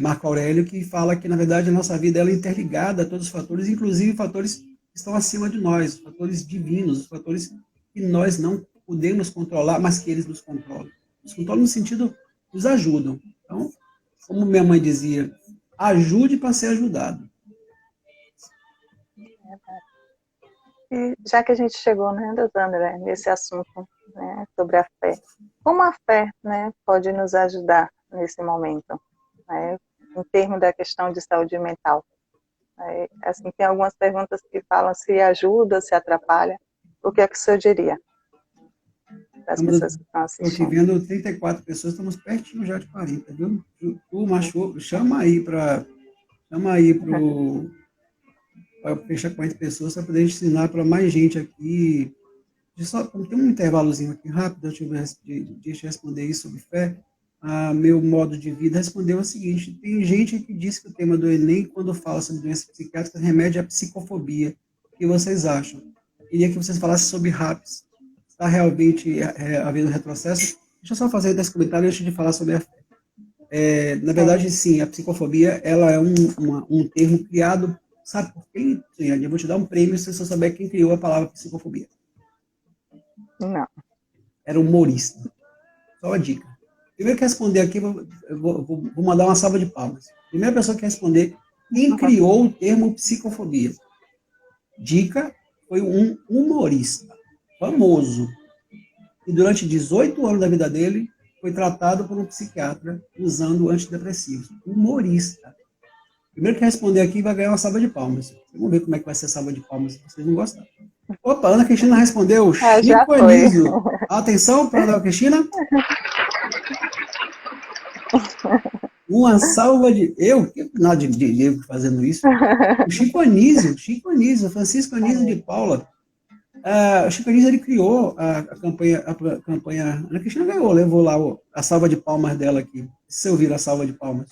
Marco Aurélio, que fala que, na verdade, a nossa vida ela é interligada a todos os fatores, inclusive fatores que estão acima de nós, os fatores divinos, os fatores que nós não podemos controlar, mas que eles nos controlam. Nos controlam no sentido, nos ajudam. Então, como minha mãe dizia, ajude para ser ajudado. E já que a gente chegou, né, doutor André, nesse assunto, né, sobre a fé, como a fé, né, pode nos ajudar nesse momento, né, em termos da questão de saúde mental? Assim, tem algumas perguntas que falam se ajuda, se atrapalha. O que é que o senhor diria para as pessoas que estão Estou te assistindo? vendo 34 pessoas, estamos pertinho já de 40, viu? Tu, macho, chama aí para fechar 40 pessoas para poder ensinar para mais gente aqui. Só tem um intervalozinho aqui rápido, deixa eu responder isso sobre fé. Meu modo de vida respondeu o seguinte: tem gente que diz que o tema do Enem, quando fala sobre doenças psiquiátricas, remete à psicofobia. O que vocês acham? Queria que vocês falassem sobre RAPS. Está realmente havendo retrocesso? Deixa eu só fazer esse comentário antes de falar sobre a fé. Na verdade, sim, a psicofobia ela é um termo criado, sabe por quem? Eu vou te dar um prêmio se você souber quem criou a palavra psicofobia. Não. Era humorista. Só uma dica. Primeiro que responder aqui, vou mandar uma salva de palmas. Primeira pessoa que responder, quem criou o termo psicofobia? Dica, foi um humorista famoso. E durante 18 anos da vida dele, foi tratado por um psiquiatra usando antidepressivos. Humorista. Primeiro que responder aqui vai ganhar uma salva de palmas. Vamos ver como é que vai ser a salva de palmas, se vocês não gostaram. Opa, Ana Cristina respondeu. Já Chico foi. Anísio. Atenção para a Ana Cristina. Uma salva de... Eu? Que nada de livro fazendo isso. O Chico Anísio, Francisco Anísio de Paula. O Chico Anísio, ele criou a campanha, a Ana Cristina ganhou, levou lá a salva de palmas dela aqui. Se você ouvir a salva de palmas.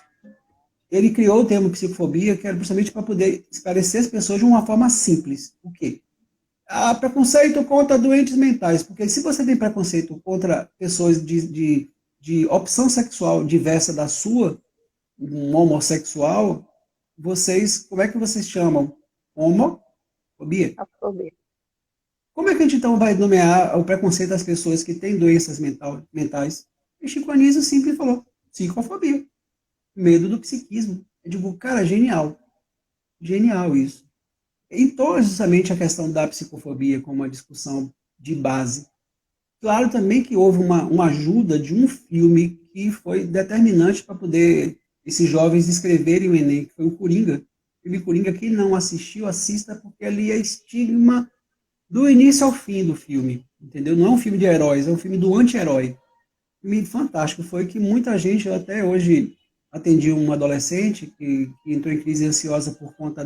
Ele criou o termo psicofobia, que era justamente para poder esclarecer as pessoas de uma forma simples. O quê? Preconceito contra doentes mentais. Porque se você tem preconceito contra pessoas de opção sexual diversa da sua, um homossexual, como é que vocês chamam? Homofobia. Como é que a gente então vai nomear o preconceito das pessoas que têm doenças mentais? E Chico Anísio simples falou, psicofobia. Medo do psiquismo. Eu digo, cara, genial. Genial isso. Então, justamente a questão da psicofobia como uma discussão de base. Claro também que houve uma ajuda de um filme que foi determinante para poder esses jovens escreverem o Enem, que foi o Coringa. O filme Coringa, quem não assistiu, assista, porque ali é estigma do início ao fim do filme. Entendeu? Não é um filme de heróis, é um filme do anti-herói. Um filme fantástico. Foi que muita gente, até hoje, atendi um adolescente que entrou em crise ansiosa por conta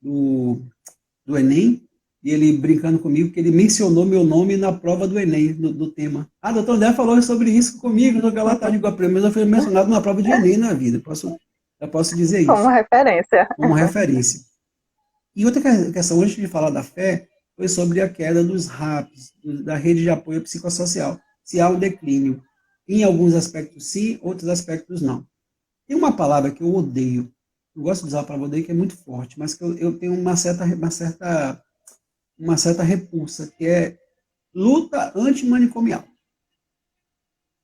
do Enem, e ele brincando comigo, que ele mencionou meu nome na prova do Enem, do tema. Doutor André falou sobre isso comigo, no Galatasaray de Guaprema, mas eu fui mencionado na prova de Enem na vida, eu posso dizer isso. Como referência. Como referência. E outra questão, antes de falar da fé, foi sobre a queda dos RAPs, da rede de apoio psicossocial. Se há um declínio. Em alguns aspectos sim, outros aspectos não. Tem uma palavra que eu odeio, eu gosto de usar a palavra odeio, que é muito forte, mas que eu tenho uma certa repulsa, que é luta antimanicomial.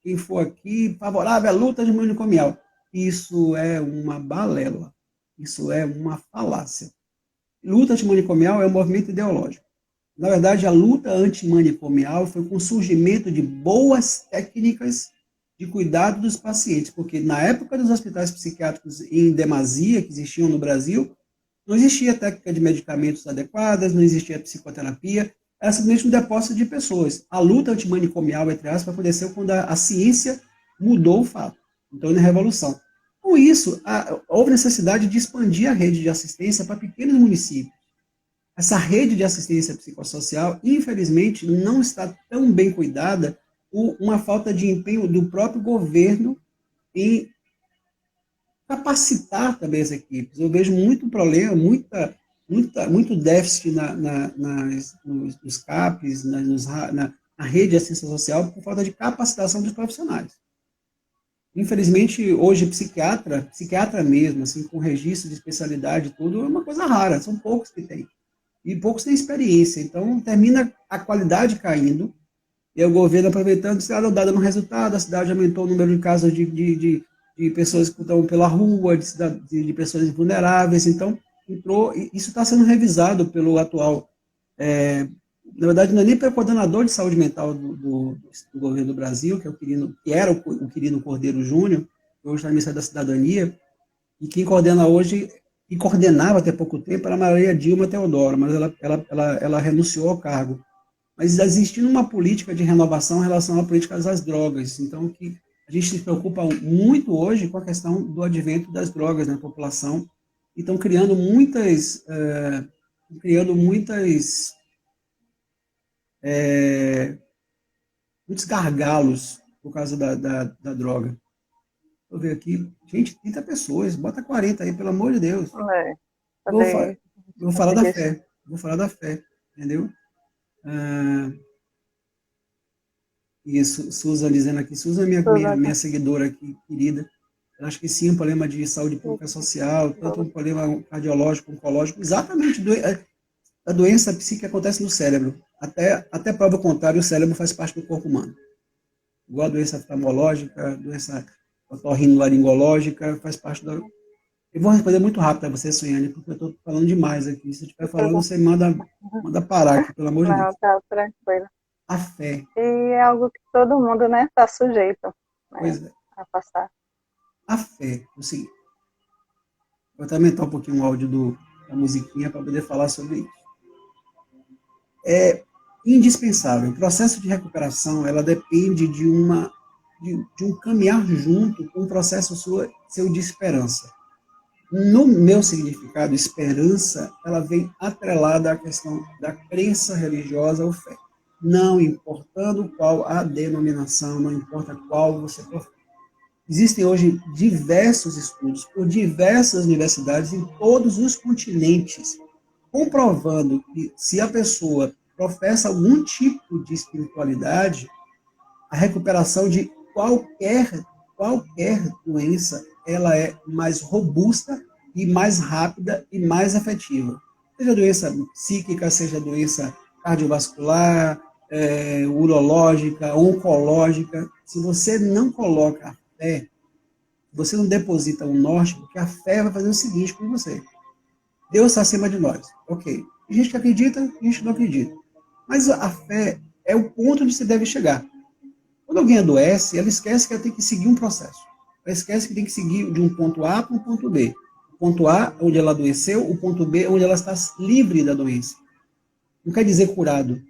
Quem for aqui favorável à luta antimanicomial, isso é uma balela, isso é uma falácia. Luta antimanicomial é um movimento ideológico. Na verdade, a luta antimanicomial foi com o surgimento de boas técnicas de cuidado dos pacientes, porque na época dos hospitais psiquiátricos em demasia, que existiam no Brasil, não existia técnica de medicamentos adequadas, não existia psicoterapia, era simplesmente um depósito de pessoas. A luta antimanicomial, entre aspas, aconteceu quando a ciência mudou o fato. Então, na Revolução. Com isso, houve necessidade de expandir a rede de assistência para pequenos municípios. Essa rede de assistência psicossocial, infelizmente, não está tão bem cuidada por uma falta de empenho do próprio governo em capacitar também as equipes. Eu vejo muito problema, muito déficit nos CAPs, na rede de assistência social, por falta de capacitação dos profissionais. Infelizmente, hoje, psiquiatra mesmo, assim, com registro de especialidade e tudo, é uma coisa rara, são poucos que têm. E poucos têm experiência. Então, termina a qualidade caindo, e o governo aproveitando, não está dando resultado, a cidade aumentou o número de casos de pessoas que estão pela rua, de pessoas vulneráveis. Então, isso está sendo revisado pelo atual, na verdade, não é nem pelo coordenador de saúde mental do governo do Brasil, que era o Quirino Cordeiro Júnior, que hoje está no Ministério da Cidadania, e quem coordena hoje, e coordenava até pouco tempo, era a Maria Dilma Teodoro, mas ela renunciou ao cargo. Mas existindo uma política de renovação em relação à política das drogas. Então, que a gente se preocupa muito hoje com a questão do advento das drogas na população, e estão criando muitos gargalos por causa da droga. Vou ver aqui, gente, 30 pessoas, bota 40 aí, pelo amor de Deus. Vou falar da fé, entendeu? Isso, Susan dizendo aqui, Susan é minha seguidora aqui, querida. Eu acho que sim, um problema de saúde pública social, tanto um problema cardiológico, oncológico, exatamente, a doença psíquica acontece no cérebro. Até prova contrária, o cérebro faz parte do corpo humano. Igual a doença oftalmológica, a doença otorrinolaringológica, faz parte da... Eu vou responder muito rápido a você, Suiane, porque eu estou falando demais aqui. Se eu estiver falando, você manda parar aqui, pelo amor de Deus. Não, tá tranquilo. A fé. E é algo que todo mundo, né, está sujeito, a passar. A fé, é o seguinte. Vou até aumentar um pouquinho o áudio da musiquinha para poder falar sobre isso. É indispensável. O processo de recuperação, ela depende de uma de um caminhar junto com um processo seu de esperança. No meu significado, esperança, ela vem atrelada à questão da crença religiosa ou fé. Não importando qual a denominação, não importa qual você professa. Existem hoje diversos estudos por diversas universidades em todos os continentes, comprovando que se a pessoa professa algum tipo de espiritualidade, a recuperação de qualquer doença, ela é mais robusta e mais rápida e mais efetiva. Seja doença psíquica, seja doença cardiovascular, urológica, oncológica. Se você não coloca a fé, você não deposita o norte, porque a fé vai fazer o seguinte com você. Deus está acima de nós. Ok. Tem gente que acredita, tem gente que não acredita. Mas a fé é o ponto onde você deve chegar. Quando alguém adoece, ela esquece que ela tem que seguir um processo. Ela esquece que tem que seguir de um ponto A para um ponto B. O ponto A, onde ela adoeceu, o ponto B, onde ela está livre da doença. Não quer dizer curado.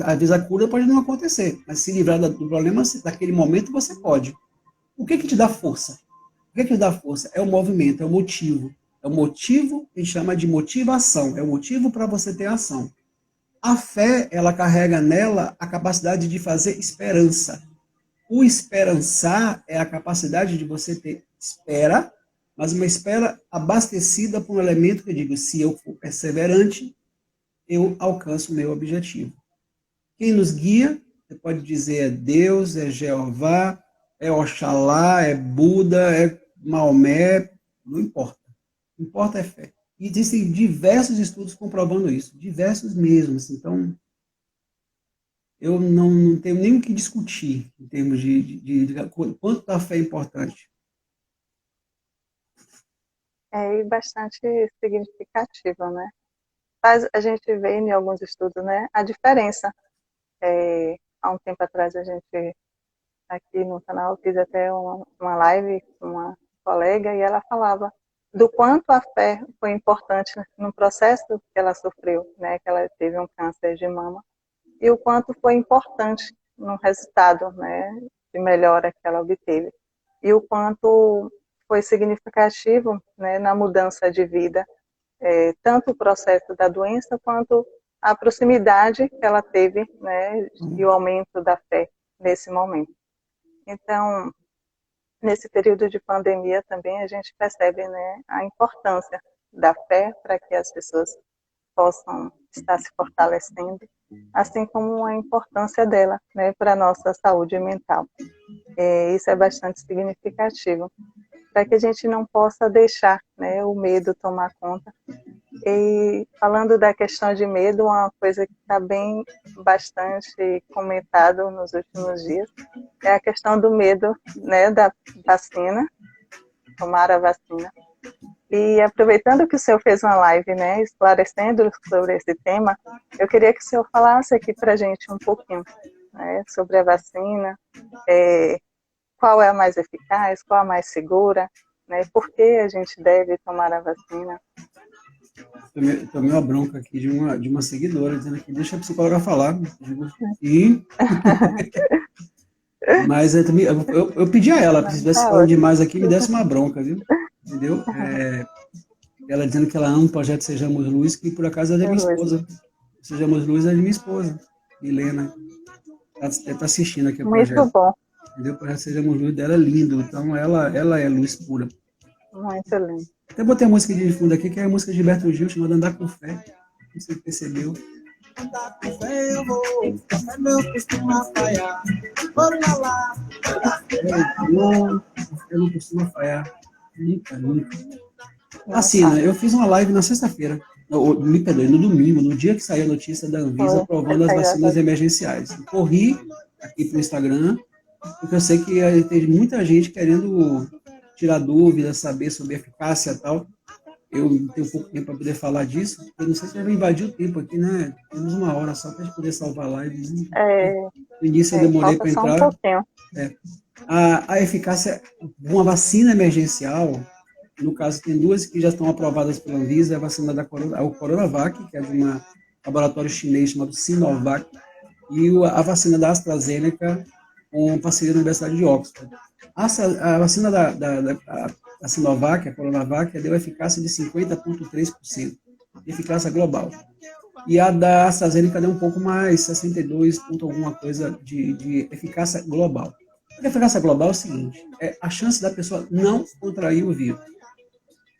Às vezes a cura pode não acontecer, mas se livrar do problema, daquele momento, você pode. O que te dá força? O que te dá força? É o movimento, é o motivo. É o motivo que a gente chama de motivação. É o motivo para você ter ação. A fé, ela carrega nela a capacidade de fazer esperança. O esperançar é a capacidade de você ter espera, mas uma espera abastecida por um elemento que eu digo, se eu for perseverante, eu alcanço o meu objetivo. Quem nos guia, você pode dizer, é Deus, é Jeová, é Oxalá, é Buda, é Maomé, não importa. O que importa é fé. E existem diversos estudos comprovando isso, diversos mesmo. Então, eu não tenho nem o que discutir em termos de quanto a fé é importante. É bastante significativo, né? Mas a gente vê em alguns estudos, né, a diferença. Há um tempo atrás a gente, aqui no canal, fiz até uma live com uma colega e ela falava do quanto a fé foi importante no processo que ela sofreu, né, que ela teve um câncer de mama, e o quanto foi importante no resultado, né, de melhora que ela obteve, e o quanto foi significativo, né, na mudança de vida, tanto o processo da doença quanto a proximidade que ela teve, né, e o aumento da fé nesse momento. Então, nesse período de pandemia também a gente percebe, né, a importância da fé para que as pessoas possam estar se fortalecendo, assim como a importância dela, né, para a nossa saúde mental. Isso é bastante significativo, para que a gente não possa deixar, né, o medo tomar conta. E falando da questão de medo, uma coisa que está bem bastante comentado nos últimos dias é a questão do medo, né, da vacina, tomar a vacina. E aproveitando que o senhor fez uma live, né, esclarecendo sobre esse tema, eu queria que o senhor falasse aqui para a gente um pouquinho, né, sobre a vacina, qual é a mais eficaz, qual a mais segura, né, por que a gente deve tomar a vacina. Tomei uma bronca aqui de uma seguidora, dizendo que deixa a psicóloga falar. E... Mas eu pedi a ela, se estivesse falando demais aqui, me desse uma bronca, viu? Entendeu? Ela dizendo que ela ama o projeto Sejamos Luz, que por acaso é da minha esposa. Sejamos Luz é de minha esposa, Milena. Ela está assistindo aqui o projeto. Muito bom. Entendeu? O projeto Sejamos Luz dela é lindo, então ela é luz pura. Muito lindo. Até botei a música de fundo aqui, que é a música de Gilberto Gil, chamada Andar com Fé. Não sei se percebeu. Andar com fé eu vou, até meu costuma falhar. Bora lá, eu não costumo falhar. Nunca. Assim, né, eu fiz uma live na sexta-feira, me perdoe, no domingo, no dia que saiu a notícia da Anvisa aprovando as vacinas emergenciais. Eu corri aqui para o Instagram, porque eu sei que tem muita gente querendo tirar dúvidas, saber sobre a eficácia e tal. Eu tenho pouco tempo para poder falar disso. Eu não sei se vai invadir o tempo aqui, né? Temos uma hora só para a gente poder salvar a live. No início eu demorei para entrar. A eficácia, uma vacina emergencial, no caso tem duas que já estão aprovadas pela Anvisa, a vacina o Coronavac, que é de um laboratório chinês chamado Sinovac, e a vacina da AstraZeneca, com parceria da Universidade de Oxford. A vacina da Sinovac, a Coronavac, deu eficácia de 50,3% de eficácia global. E a da AstraZeneca deu um pouco mais, 62 ponto alguma coisa de eficácia global. A eficácia global é o seguinte, é a chance da pessoa não contrair o vírus.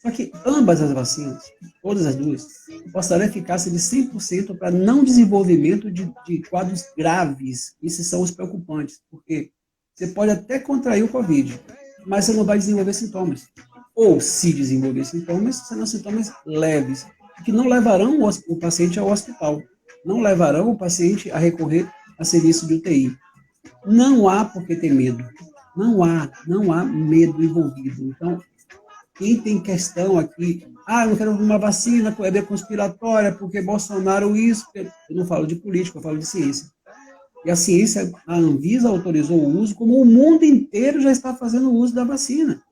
Só que ambas as vacinas, todas as duas, mostraram eficácia de 100% para não desenvolvimento de quadros graves. Esses são os preocupantes, porque você pode até contrair o Covid, mas você não vai desenvolver sintomas. Ou, se desenvolver sintomas, serão sintomas leves, que não levarão o paciente ao hospital, não levarão o paciente a recorrer a serviço de UTI. Não há por que ter medo. Não há medo envolvido. Então, quem tem questão aqui, eu não quero uma vacina, é conspiratória, porque Bolsonaro isso, eu não falo de política, eu falo de ciência. E a ciência, a Anvisa autorizou o uso, como o mundo inteiro já está fazendo uso da vacina.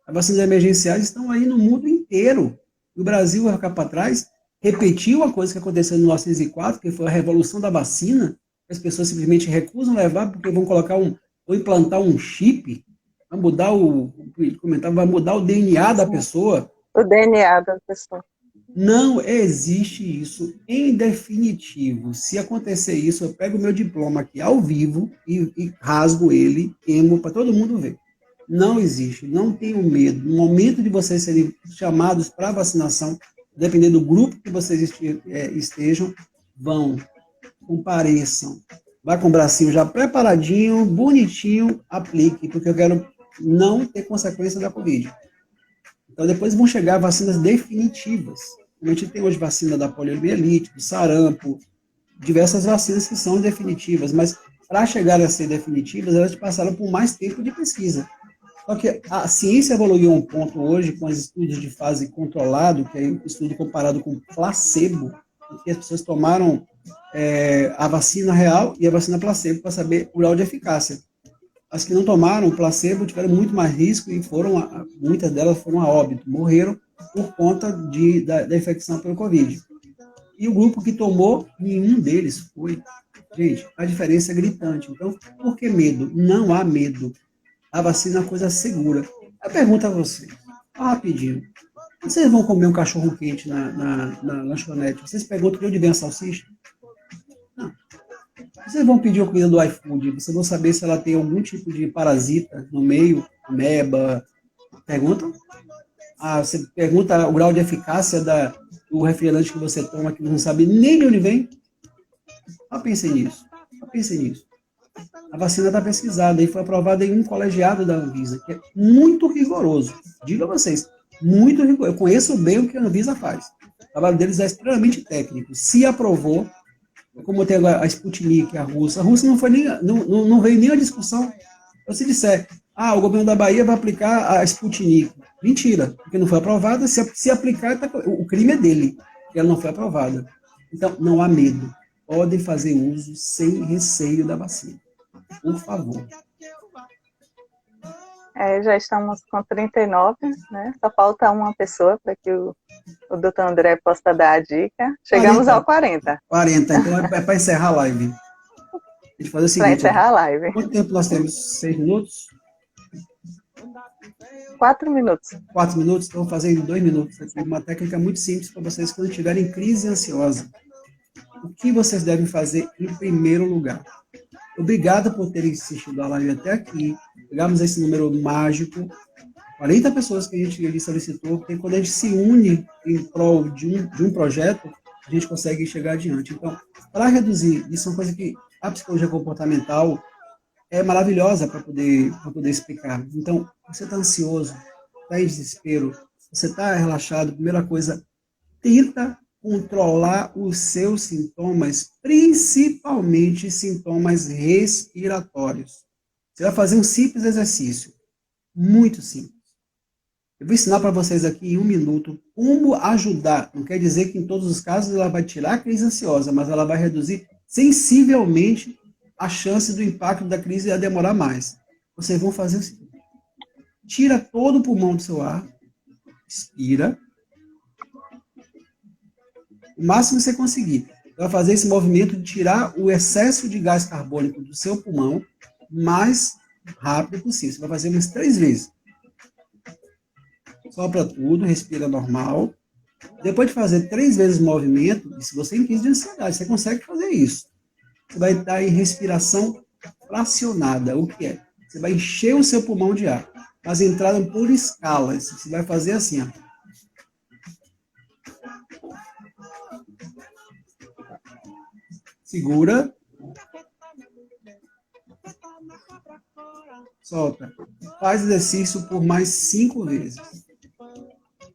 As vacinas emergenciais estão aí no mundo inteiro. O Brasil, vai ficar para trás, repetiu a coisa que aconteceu em 1904, que foi a revolução da vacina, as pessoas simplesmente recusam levar porque vão colocar ou implantar um chip, vai mudar o DNA da pessoa. O DNA da pessoa. Não existe isso em definitivo. Se acontecer isso, eu pego o meu diploma aqui ao vivo e rasgo ele, queimo para todo mundo ver. Não existe, não tenham medo. No momento de vocês serem chamados para vacinação, dependendo do grupo que vocês estejam, vão, compareçam. Vá com o bracinho já preparadinho, bonitinho, aplique, porque eu quero não ter consequência da Covid. Então, depois vão chegar vacinas definitivas. A gente tem hoje vacina da poliomielite, do sarampo, diversas vacinas que são definitivas, mas para chegar a ser definitivas, elas passaram por mais tempo de pesquisa. Só que a ciência evoluiu a um ponto hoje, com os estudos de fase controlado, que é um estudo comparado com placebo, porque as pessoas tomaram a vacina real e a vacina placebo para saber o grau de eficácia. As que não tomaram o placebo tiveram muito mais risco e muitas delas foram a óbito, morreram por conta da infecção pelo Covid. E o grupo que tomou, nenhum deles foi. Gente, a diferença é gritante. Então, por que medo? Não há medo. A vacina é uma coisa segura. Eu pergunto a vocês, rapidinho, vocês vão comer um cachorro quente na lanchonete? Vocês perguntam de onde vem a salsicha? Não. Vocês vão pedir a comida do iFood, vocês vão saber se ela tem algum tipo de parasita no meio, ameba. Perguntam? Você pergunta o grau de eficácia do refrigerante que você toma, que não sabe nem de onde vem? Só pensem nisso. A vacina está pesquisada e foi aprovada em um colegiado da Anvisa, que é muito rigoroso. Digo a vocês, muito rigoroso. Eu conheço bem o que a Anvisa faz. O trabalho deles é extremamente técnico. Se aprovou, como tem a Sputnik, a Rússia não veio nem a discussão. Então, se disser, o governo da Bahia vai aplicar a Sputnik, mentira, porque não foi aprovada. Se aplicar, o crime é dele, que ela não foi aprovada. Então, não há medo. Podem fazer uso sem receio da vacina. Por favor. Já estamos com 39, né? Só falta uma pessoa para que o doutor André possa dar a dica. Chegamos 40. Ao 40. 40, então é para encerrar a live. A gente faz o seguinte. Para encerrar a live. Quanto tempo nós temos? 6 minutos? 4 minutos. 4 minutos? Então, vou fazer em 2 minutos. Aqui. Uma técnica muito simples para vocês quando tiverem crise ansiosa. O que vocês devem fazer em primeiro lugar? Obrigado por terem assistido a live até aqui. Pegamos esse número mágico. 40 pessoas que a gente solicitou, porque quando a gente se une em prol de um projeto, a gente consegue chegar adiante. Então, para reduzir, isso é uma coisa que a psicologia comportamental é maravilhosa para poder explicar. Então, você está ansioso, está em desespero, você está relaxado, primeira coisa, tenta controlar os seus sintomas, principalmente sintomas respiratórios. Você vai fazer um simples exercício, muito simples. Eu vou ensinar para vocês aqui em 1 minuto como ajudar. Não quer dizer que em todos os casos ela vai tirar a crise ansiosa, mas ela vai reduzir sensivelmente a chance do impacto da crise a demorar mais. Vocês vão fazer o seguinte. Tira todo o pulmão do seu ar, expira, o máximo que você conseguir. Vai fazer esse movimento de tirar o excesso de gás carbônico do seu pulmão, mais rápido possível. Você vai fazer umas 3 vezes. Sopra tudo, respira normal. Depois de fazer 3 vezes o movimento, se você tem crise de ansiedade, você consegue fazer isso. Você vai estar em respiração fracionada. O que é? Você vai encher o seu pulmão de ar. Mas entrada por escalas. Você vai fazer assim, ó. Segura. Solta. Faz exercício por mais 5 vezes.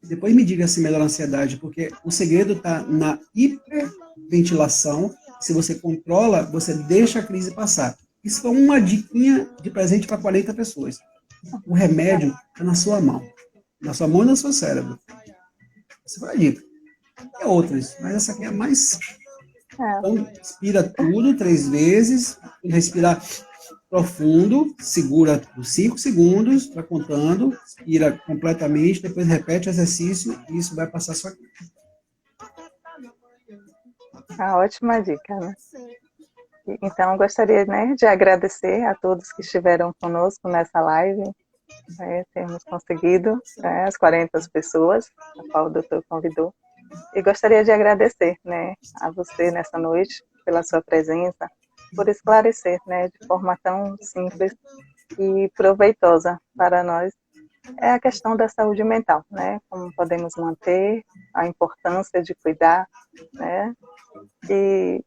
Depois me diga se melhora a ansiedade, porque o segredo está na hiperventilação. Se você controla, você deixa a crise passar. Isso foi uma diquinha de presente para 40 pessoas. O remédio está na sua mão. Na sua mão e no seu cérebro. Essa foi a dica. Tem outras, mas essa aqui é a mais... Então, inspira tudo 3 vezes. Respirar profundo. Segura por 5 segundos. Está contando. Inspira completamente. Depois repete o exercício. E isso vai passar a sua crise. Ótima dica, né? Então, gostaria, né, de agradecer a todos que estiveram conosco nessa live. Temos conseguido, né, as 40 pessoas, a qual o doutor convidou. E gostaria de agradecer, né, a você nessa noite, pela sua presença, por esclarecer, né, de forma tão simples e proveitosa para nós, a questão da saúde mental, né, como podemos manter, a importância de cuidar, né, que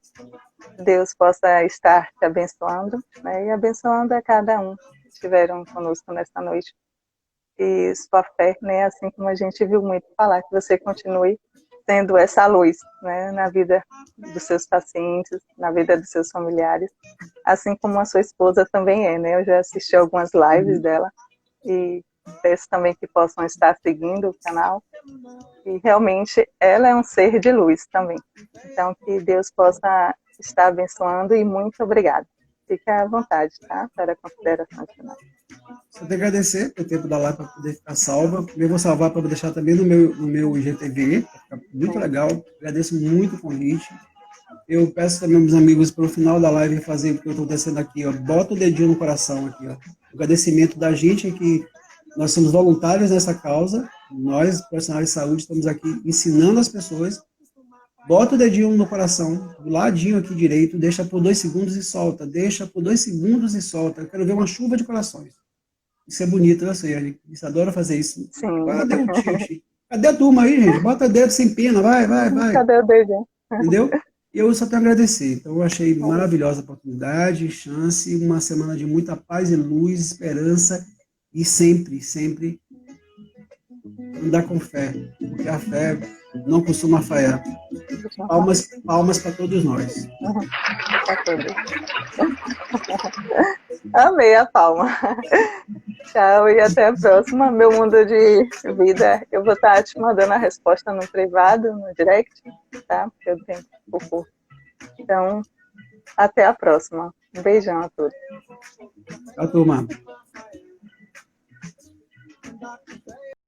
Deus possa estar te abençoando, né, e abençoando a cada um que estiveram conosco nesta noite. E sua fé, né, assim como a gente viu muito falar, que você continue sendo essa luz, né, na vida dos seus pacientes, na vida dos seus familiares, assim como a sua esposa também é, né? Eu já assisti algumas lives dela e peço também que possam estar seguindo o canal. E realmente ela é um ser de luz também. Então que Deus possa estar abençoando e muito obrigada. Fica à vontade, tá? Para considerações finais. Só tenho que agradecer o tempo da live para poder ficar salva. Eu vou salvar para deixar também no meu IGTV, vai ficar muito legal. Agradeço muito o convite. Eu peço também aos meus amigos para o final da live fazer o que eu estou descendo aqui, ó. Bota o dedinho no coração aqui, ó. O agradecimento da gente que nós somos voluntários nessa causa. Nós, profissionais de saúde, estamos aqui ensinando as pessoas. Bota o dedinho no coração, do ladinho aqui direito, deixa por 2 segundos e solta. Deixa por 2 segundos e solta. Eu quero ver uma chuva de corações. Isso é bonito, eu sei, Anny. Você adora fazer isso. Sim. Cadê o tilt? Cadê a turma aí, gente? Bota dedo sem pena, vai. Cadê o dedinho? Entendeu? E eu só tenho a agradecer. Então, eu achei maravilhosa a oportunidade, chance, uma semana de muita paz e luz, esperança e sempre andar com fé, porque a fé não costuma falhar. Palmas para todos nós. Para todos. Amei a palma. Tchau e até a próxima. Meu mundo de vida, eu vou estar te mandando a resposta no privado, no direct, tá? Porque eu tenho pouco. Então, até a próxima. Um beijão a todos. Tchau, turma.